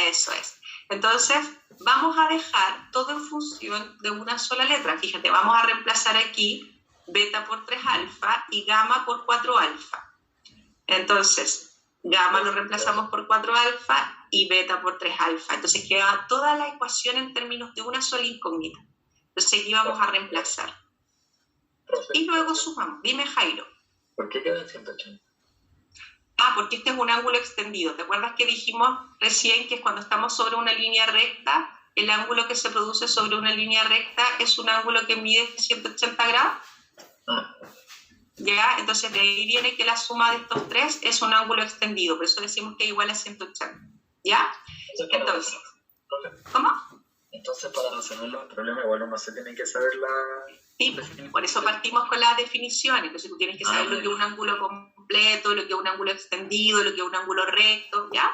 Eso es. Entonces, vamos a dejar todo en función de una sola letra. Fíjate, vamos a reemplazar aquí beta por 3 alfa y gamma por 4 alfa. Entonces, gamma lo reemplazamos por 4 alfa y beta por 3 alfa. Entonces, queda toda la ecuación en términos de una sola incógnita. Entonces, aquí vamos a reemplazar. Y luego sumamos. Dime, Jairo. ¿Por qué queda 180? Porque este es un ángulo extendido. ¿Te acuerdas que dijimos recién que cuando estamos sobre una línea recta, el ángulo que se produce sobre una línea recta es un ángulo que mide 180 grados? ¿Ya? Entonces de ahí viene que la suma de estos 3 es un ángulo extendido. Por eso decimos que es igual a 180. ¿Ya? Entonces, ¿cómo? Entonces, para resolver los problemas, igual uno se tiene que saber la... Sí, por eso partimos con las definiciones. Entonces tú tienes que saber lo que es un ángulo completo, lo que es un ángulo extendido, lo que es un ángulo recto, ¿ya?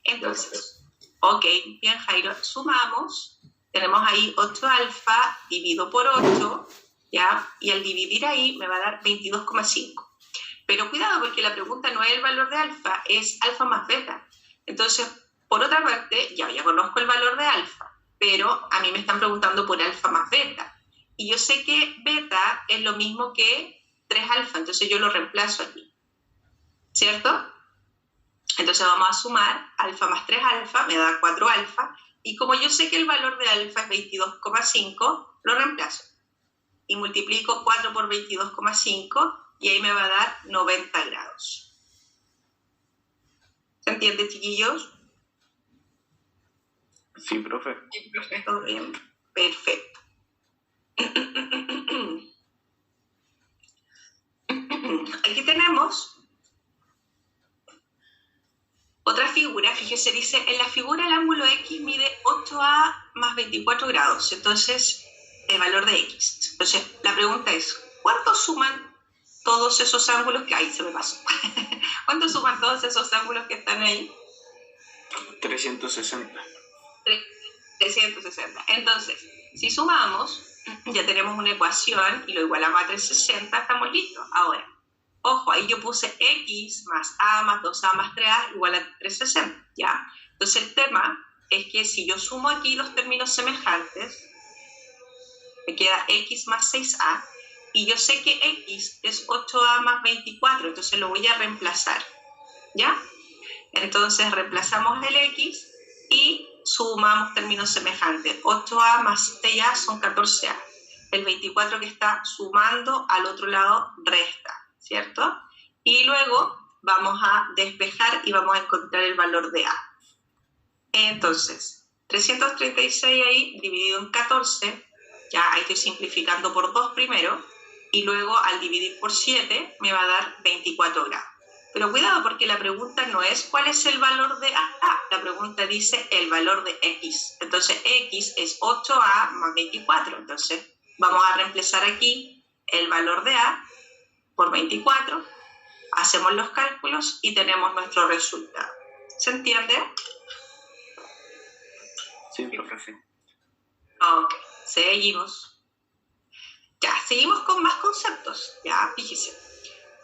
Entonces, ok, bien, Jairo, sumamos. Tenemos ahí 8 alfa dividido por 8, ¿ya? Y al dividir ahí me va a dar 22,5. Pero cuidado, porque la pregunta no es el valor de alfa, es alfa más beta. Entonces, por otra parte, ya conozco el valor de alfa, pero a mí me están preguntando por alfa más beta. Y yo sé que beta es lo mismo que 3 alfa, entonces yo lo reemplazo aquí, ¿cierto? Entonces vamos a sumar alfa más 3 alfa, me da 4 alfa, y como yo sé que el valor de alfa es 22,5, lo reemplazo. Y multiplico 4 por 22,5, y ahí me va a dar 90 grados. ¿Se entiende, chiquillos? Sí, profe. Sí, profe. ¿Todo bien? Perfecto. Aquí tenemos otra figura, fíjese, dice, en la figura el ángulo X mide 8A más 24 grados, entonces el valor de X. Entonces la pregunta es, ¿cuánto suman todos esos ángulos que hay? Se me pasó. ¿Cuánto suman todos esos ángulos que están ahí? 360. 360. Entonces, si sumamos, ya tenemos una ecuación y lo igualamos a 360, estamos listos. Ahora, ojo, ahí yo puse X más A más 2A más 3A igual a 360, ¿ya? Entonces el tema es que si yo sumo aquí los términos semejantes, me queda X más 6A, y yo sé que X es 8A más 24, entonces lo voy a reemplazar, ¿ya? Entonces reemplazamos el X y sumamos términos semejantes. 8A más 6A son 14A. El 24 que está sumando al otro lado resta, ¿cierto? Y luego vamos a despejar y vamos a encontrar el valor de A. Entonces, 336 ahí dividido en 14, ya ahí estoy simplificando por 2 primero, y luego al dividir por 7 me va a dar 24 grados. Pero cuidado, porque la pregunta no es cuál es el valor de A, la pregunta pregunta dice el valor de X. Entonces X es 8A más 24. Entonces vamos a reemplazar aquí el valor de A por 24. Hacemos los cálculos y tenemos nuestro resultado. ¿Se entiende? Sí, profe. Ok, seguimos. Ya, seguimos con más conceptos. Ya, fíjese.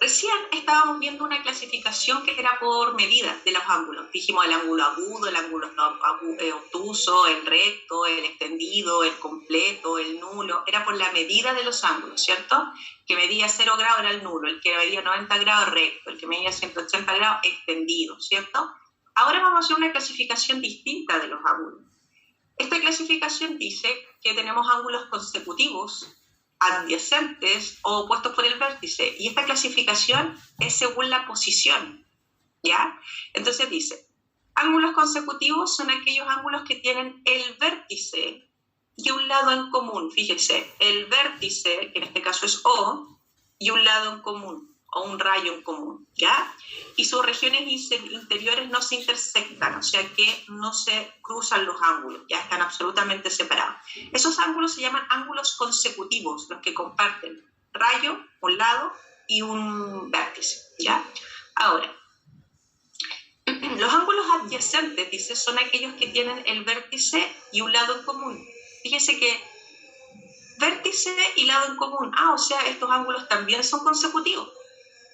Recién estábamos viendo una clasificación que era por medida de los ángulos. Dijimos el ángulo agudo, el ángulo obtuso, el recto, el extendido, el completo, el nulo. Era por la medida de los ángulos, ¿cierto? Que medía 0 grados era el nulo, el que medía 90 grados recto, el que medía 180 grados extendido, ¿cierto? Ahora vamos a hacer una clasificación distinta de los ángulos. Esta clasificación dice que tenemos ángulos consecutivos, adyacentes o opuestos por el vértice. Y esta clasificación es según la posición, ¿ya? Entonces dice, ángulos consecutivos son aquellos ángulos que tienen el vértice y un lado en común. Fíjense, el vértice, que en este caso es O, y un lado en común, o un rayo en común, ¿ya? Y sus regiones interiores no se intersectan, o sea que no se cruzan los ángulos, ya están absolutamente separados. Esos ángulos se llaman ángulos consecutivos, los que comparten rayo, un lado, y un vértice, ¿ya? Ahora, los ángulos adyacentes, dice, son aquellos que tienen el vértice y un lado en común. Fíjense que vértice y lado en común, o sea, estos ángulos también son consecutivos.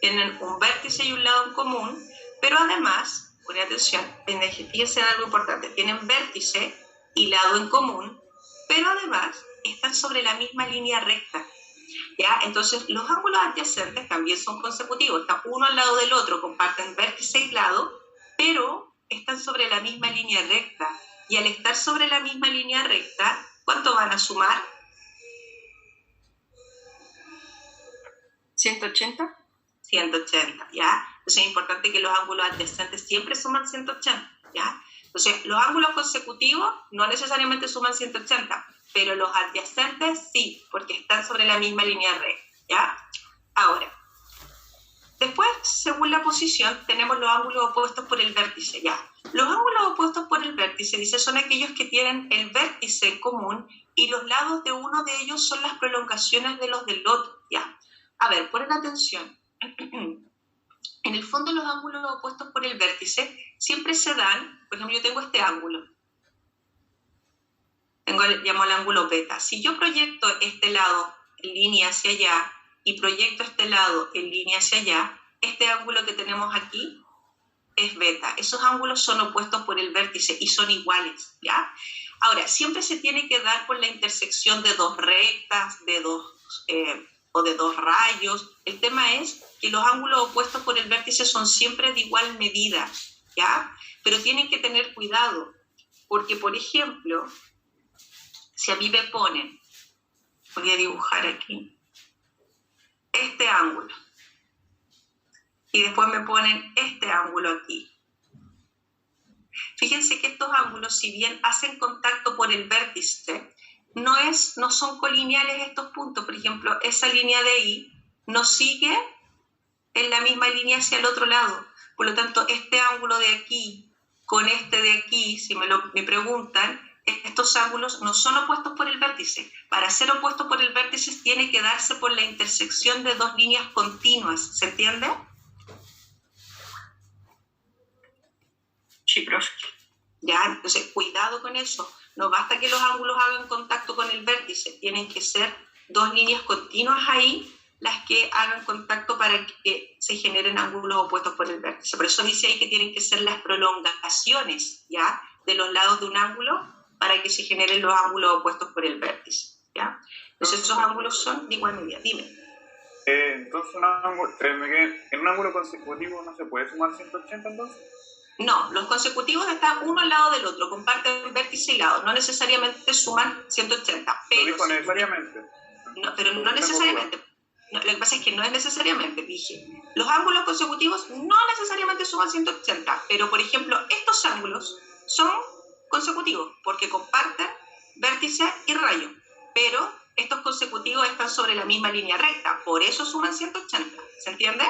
Tienen un vértice y un lado en común, pero además, ponen atención, fíjense en algo importante, tienen vértice y lado en común, pero además están sobre la misma línea recta, ¿ya? Entonces, los ángulos adyacentes también son consecutivos, están uno al lado del otro, comparten vértice y lado, pero están sobre la misma línea recta, y al estar sobre la misma línea recta, ¿cuánto van a sumar? 180. 180, ¿ya? Entonces es importante que los ángulos adyacentes siempre suman 180, ¿ya? Entonces, los ángulos consecutivos no necesariamente suman 180, pero los adyacentes sí, porque están sobre la misma línea recta, ¿ya? Ahora, después, según la posición, tenemos los ángulos opuestos por el vértice, ¿ya? Los ángulos opuestos por el vértice, dice, son aquellos que tienen el vértice en común y los lados de uno de ellos son las prolongaciones de los del otro, ¿ya? A ver, ponen atención. En el fondo, los ángulos opuestos por el vértice siempre se dan, por ejemplo, yo tengo este ángulo, llamo el ángulo beta. Si yo proyecto este lado en línea hacia allá y proyecto este lado en línea hacia allá, este ángulo que tenemos aquí es beta. Esos ángulos son opuestos por el vértice y son iguales, ¿ya? Ahora, siempre se tiene que dar por la intersección de dos rectas, de dos rayos. El tema es que los ángulos opuestos por el vértice son siempre de igual medida, ¿ya? Pero tienen que tener cuidado, porque, por ejemplo, si a mí me ponen, voy a dibujar aquí, este ángulo, y después me ponen este ángulo aquí. Fíjense que estos ángulos, si bien hacen contacto por el vértice, no son colineales estos puntos. Por ejemplo, esa línea de ahí no sigue en la misma línea hacia el otro lado. Por lo tanto, este ángulo de aquí con este de aquí, si me preguntan, estos ángulos no son opuestos por el vértice. Para ser opuestos por el vértice tiene que darse por la intersección de dos líneas continuas. ¿Se entiende? Sí, profe. Ya, entonces cuidado con eso. No basta que los ángulos hagan contacto con el vértice, tienen que ser dos líneas continuas ahí las que hagan contacto para que se generen ángulos opuestos por el vértice. Por eso dice ahí que tienen que ser las prolongaciones, ¿ya?, de los lados de un ángulo para que se generen los ángulos opuestos por el vértice, ¿ya? Entonces esos ángulos son de igual medida. Dime. Entonces, en un ángulo consecutivo no se puede sumar 180 entonces. No, los consecutivos están uno al lado del otro, comparten vértice y lado, no necesariamente suman 180. Pero lo dijo necesariamente. No, pero no necesariamente. No, lo que pasa es que no es necesariamente, dije. Los ángulos consecutivos no necesariamente suman 180, pero por ejemplo, estos ángulos son consecutivos porque comparten vértice y rayo, pero estos consecutivos están sobre la misma línea recta, por eso suman 180. ¿Se entiende?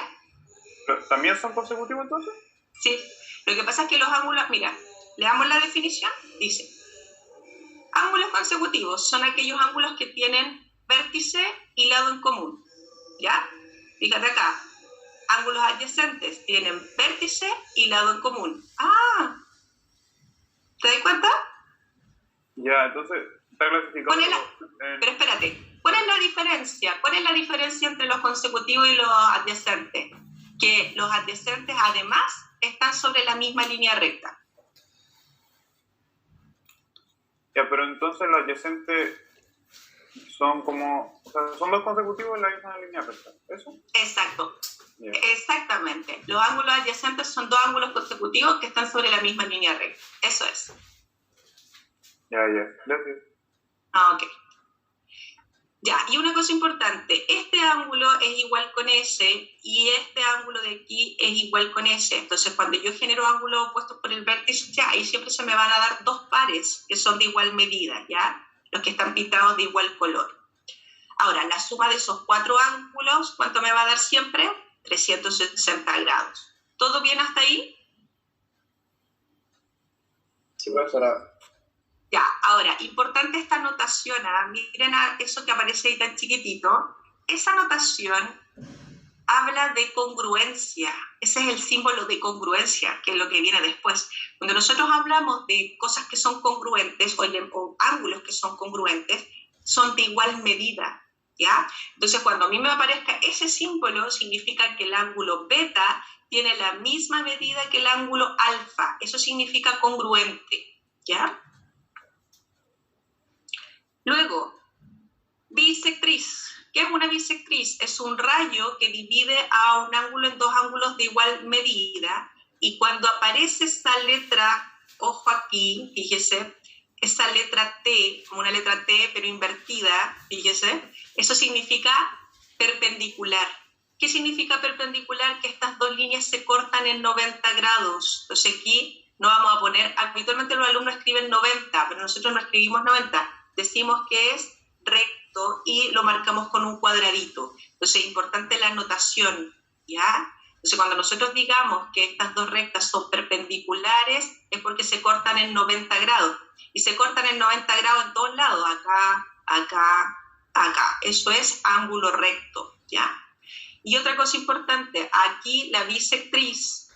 ¿También son consecutivos entonces? Sí. Lo que pasa es que los ángulos, mira, Leamos la definición. Dice, ángulos consecutivos son aquellos ángulos que tienen vértice y lado en común. ¿Ya? Fíjate acá. Ángulos adyacentes tienen vértice y lado en común. ¡Ah! ¿Te das cuenta? Ya, entonces, está clasificado. Pero espérate, ¿cuál es la diferencia? ¿Cuál es la diferencia entre los consecutivos y los adyacentes? Que los adyacentes, además, están sobre la misma línea recta. Ya, pero entonces los adyacentes son como, o sea, son dos consecutivos en la misma línea recta, ¿eso? Exacto. Yeah. Exactamente. Los ángulos adyacentes son dos ángulos consecutivos que están sobre la misma línea recta. Eso es. Ya, gracias. Ok. Ya, y una cosa importante, este ángulo es igual con S y este ángulo de aquí es igual con S. Entonces, cuando yo genero ángulos opuestos por el vértice, ya, ahí siempre se me van a dar dos pares que son de igual medida, ¿ya? Los que están pintados de igual color. Ahora, la suma de esos cuatro ángulos, ¿cuánto me va a dar siempre? 360 grados. ¿Todo bien hasta ahí? Sí, profesora. Ya, ahora, importante esta notación, miren a eso que aparece ahí tan chiquitito. Esa notación habla de congruencia. Ese es el símbolo de congruencia, que es lo que viene después. Cuando nosotros hablamos de cosas que son congruentes o ángulos que son congruentes, son de igual medida, ¿ya? Entonces, cuando a mí me aparezca ese símbolo, significa que el ángulo beta tiene la misma medida que el ángulo alfa. Eso significa congruente, ¿ya? Luego, bisectriz. ¿Qué es una bisectriz? Es un rayo que divide a un ángulo en dos ángulos de igual medida, y cuando aparece esta letra, ojo aquí, fíjese, esa letra T, como una letra T pero invertida, fíjese, eso significa perpendicular. ¿Qué significa perpendicular? Que estas dos líneas se cortan en 90 grados. Entonces aquí no vamos a poner, habitualmente los alumnos escriben 90, pero nosotros no escribimos 90. Decimos que es recto y lo marcamos con un cuadradito. Entonces es importante la notación, ¿ya? Entonces cuando nosotros digamos que estas dos rectas son perpendiculares es porque se cortan en 90 grados. Y se cortan en 90 grados en todos lados, acá, acá, acá. Eso es ángulo recto, ¿ya? Y otra cosa importante, aquí la bisectriz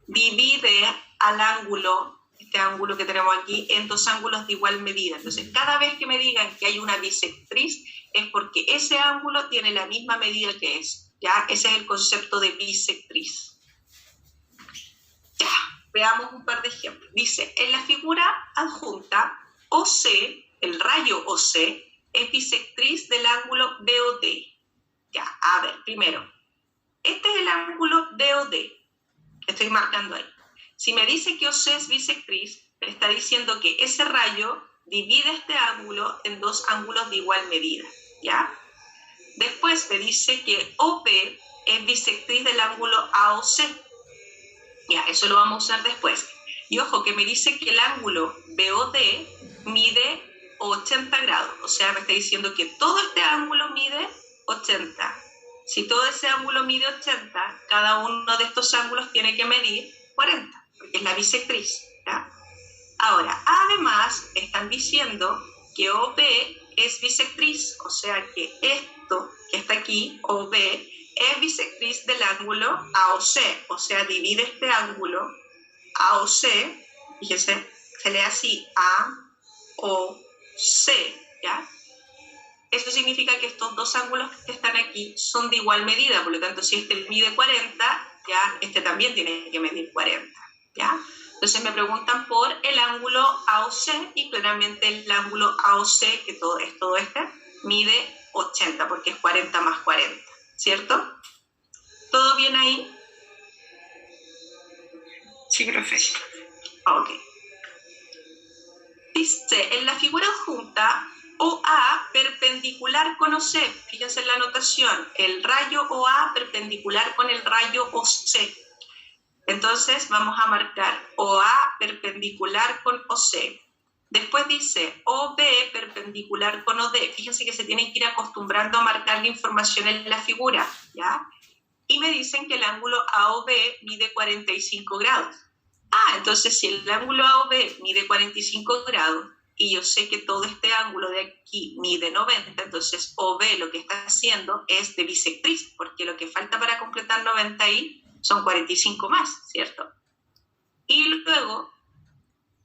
divide al ángulo, este ángulo que tenemos aquí, en dos ángulos de igual medida. Entonces, cada vez que me digan que hay una bisectriz, es porque ese ángulo tiene la misma medida que es, ¿ya? Ese es el concepto de bisectriz. Ya, veamos un par de ejemplos. Dice, en la figura adjunta, OC, el rayo OC, es bisectriz del ángulo BOD. Ya, a ver, primero, este es el ángulo BOD, que estoy marcando ahí. Si me dice que OC es bisectriz, me está diciendo que ese rayo divide este ángulo en dos ángulos de igual medida, ¿ya? Después me dice que OP es bisectriz del ángulo AOC. Ya, eso lo vamos a usar después. Y ojo, que me dice que el ángulo BOD mide 80 grados. O sea, me está diciendo que todo este ángulo mide 80. Si todo ese ángulo mide 80, cada uno de estos ángulos tiene que medir 40, porque es la bisectriz, ¿ya? Ahora, además, están diciendo que OB es bisectriz, o sea que esto que está aquí, OB, es bisectriz del ángulo AOC, o sea, divide este ángulo AOC, fíjese, se lee así, AOC, ¿ya? Esto significa que estos dos ángulos que están aquí son de igual medida, por lo tanto, si este mide 40, ya este también tiene que medir 40, ¿ya? Entonces me preguntan por el ángulo AOC y claramente el ángulo AOC, que todo este, mide 80 porque es 40 más 40, ¿cierto? ¿Todo bien ahí? Sí, perfecto. Ok. Dice, en la figura adjunta, OA perpendicular con OC. Fíjense en la anotación, el rayo OA perpendicular con el rayo OC. Entonces vamos a marcar OA perpendicular con OC. Después dice OB perpendicular con OD. Fíjense que se tienen que ir acostumbrando a marcar la información en la figura, ¿ya? Y me dicen que el ángulo AOB mide 45 grados. Entonces si el ángulo AOB mide 45 grados y yo sé que todo este ángulo de aquí mide 90, entonces OB lo que está haciendo es de bisectriz, porque lo que falta para completar 90 ahí son 45 más, ¿cierto? Y luego,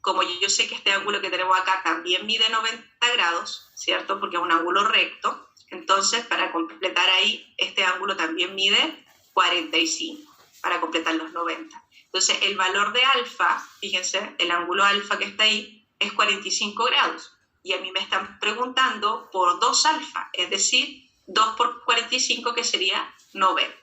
como yo sé que este ángulo que tenemos acá también mide 90 grados, ¿cierto? Porque es un ángulo recto, entonces para completar ahí, este ángulo también mide 45, para completar los 90. Entonces el valor de alfa, fíjense, el ángulo alfa que está ahí, es 45 grados. Y a mí me están preguntando por 2 alfa, es decir, 2 por 45, que sería 90.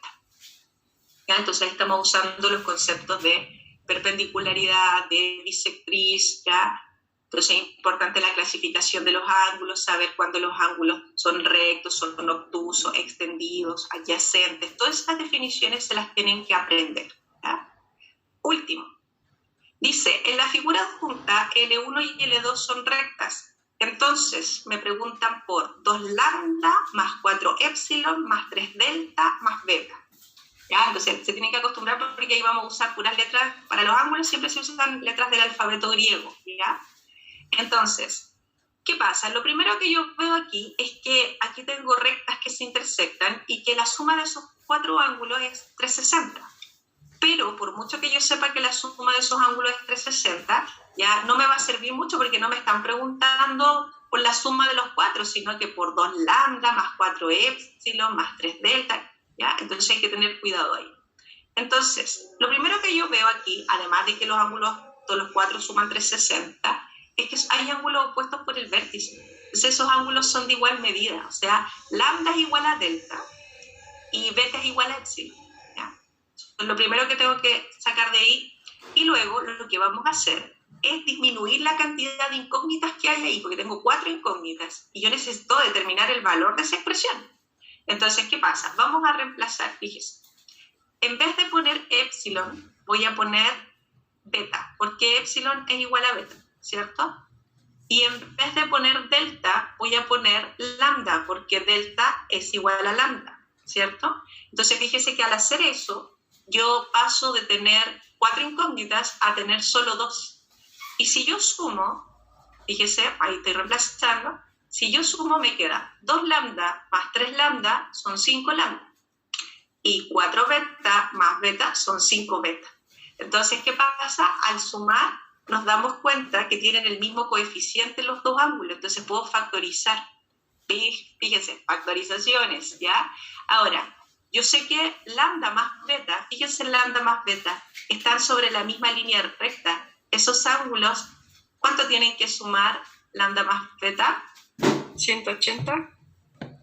¿Ya? Entonces estamos usando los conceptos de perpendicularidad, de bisectriz, ¿ya? Entonces es importante la clasificación de los ángulos, saber cuándo los ángulos son rectos, son obtusos, extendidos, adyacentes. Todas esas definiciones se las tienen que aprender, ¿ya? Último. Dice, en la figura adjunta, L1 y L2 son rectas. Entonces, me preguntan por 2 lambda más 4 epsilon más 3 delta más beta. ¿Ya? Entonces, se tienen que acostumbrar porque ahí vamos a usar puras letras. Para los ángulos siempre se usan letras del alfabeto griego, ¿ya? Entonces, ¿qué pasa? Lo primero que yo veo aquí es que aquí tengo rectas que se intersectan y que la suma de esos 4 ángulos es 360. Pero por mucho que yo sepa que la suma de esos ángulos es 360, ya no me va a servir mucho porque no me están preguntando por la suma de los 4, sino que por 2 lambda más 4 epsilon más 3 delta, ¿ya? Entonces hay que tener cuidado ahí. Entonces, lo primero que yo veo aquí, además de que los ángulos, todos los 4 suman 360, es que hay ángulos opuestos por el vértice. Entonces esos ángulos son de igual medida, o sea, lambda es igual a delta y beta es igual a epsilon. Lo primero que tengo que sacar de ahí, y luego lo que vamos a hacer es disminuir la cantidad de incógnitas que hay ahí, porque tengo 4 incógnitas y yo necesito determinar el valor de esa expresión. Entonces, ¿qué pasa? Vamos a reemplazar, fíjese. En vez de poner epsilon, voy a poner beta, porque epsilon es igual a beta, ¿cierto? Y en vez de poner delta, voy a poner lambda, porque delta es igual a lambda, ¿cierto? Entonces, fíjese que al hacer eso, yo paso de tener 4 incógnitas a tener solo 2. Y si yo sumo, fíjese, ahí estoy reemplazando, si yo sumo me queda 2 lambda más 3 lambda son 5 lambda. Y 4 beta más beta son 5 beta. Entonces, ¿qué pasa? Al sumar nos damos cuenta que tienen el mismo coeficiente los 2 ángulos. Entonces puedo factorizar. Fíjense, factorizaciones, ¿ya? Ahora, yo sé que lambda más beta, fíjense, lambda más beta, están sobre la misma línea recta. Esos ángulos, ¿cuánto tienen que sumar lambda más beta? 180.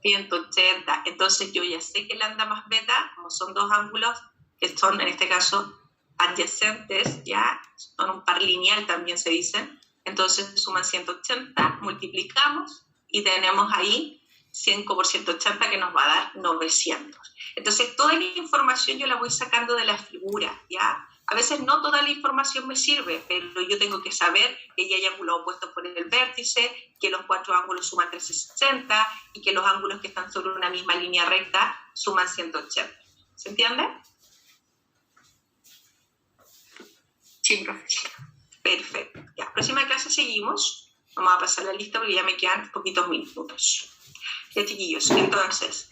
180. Entonces yo ya sé que lambda más beta, como son 2 ángulos que son, en este caso, adyacentes, ya, son un par lineal también se dice. Entonces suman 180, multiplicamos y tenemos ahí 100 por 180 que nos va a dar 900. Entonces, toda la información yo la voy sacando de la figura, ¿ya? A veces no toda la información me sirve, pero yo tengo que saber que ya hay ángulos opuestos por el vértice, que los 4 ángulos suman 360 y que los ángulos que están sobre una misma línea recta suman 180. ¿Se entiende? Sí, profe. Perfecto. Ya, próxima clase seguimos. Vamos a pasar la lista porque ya me quedan poquitos minutos. Ya, chiquillos, entonces,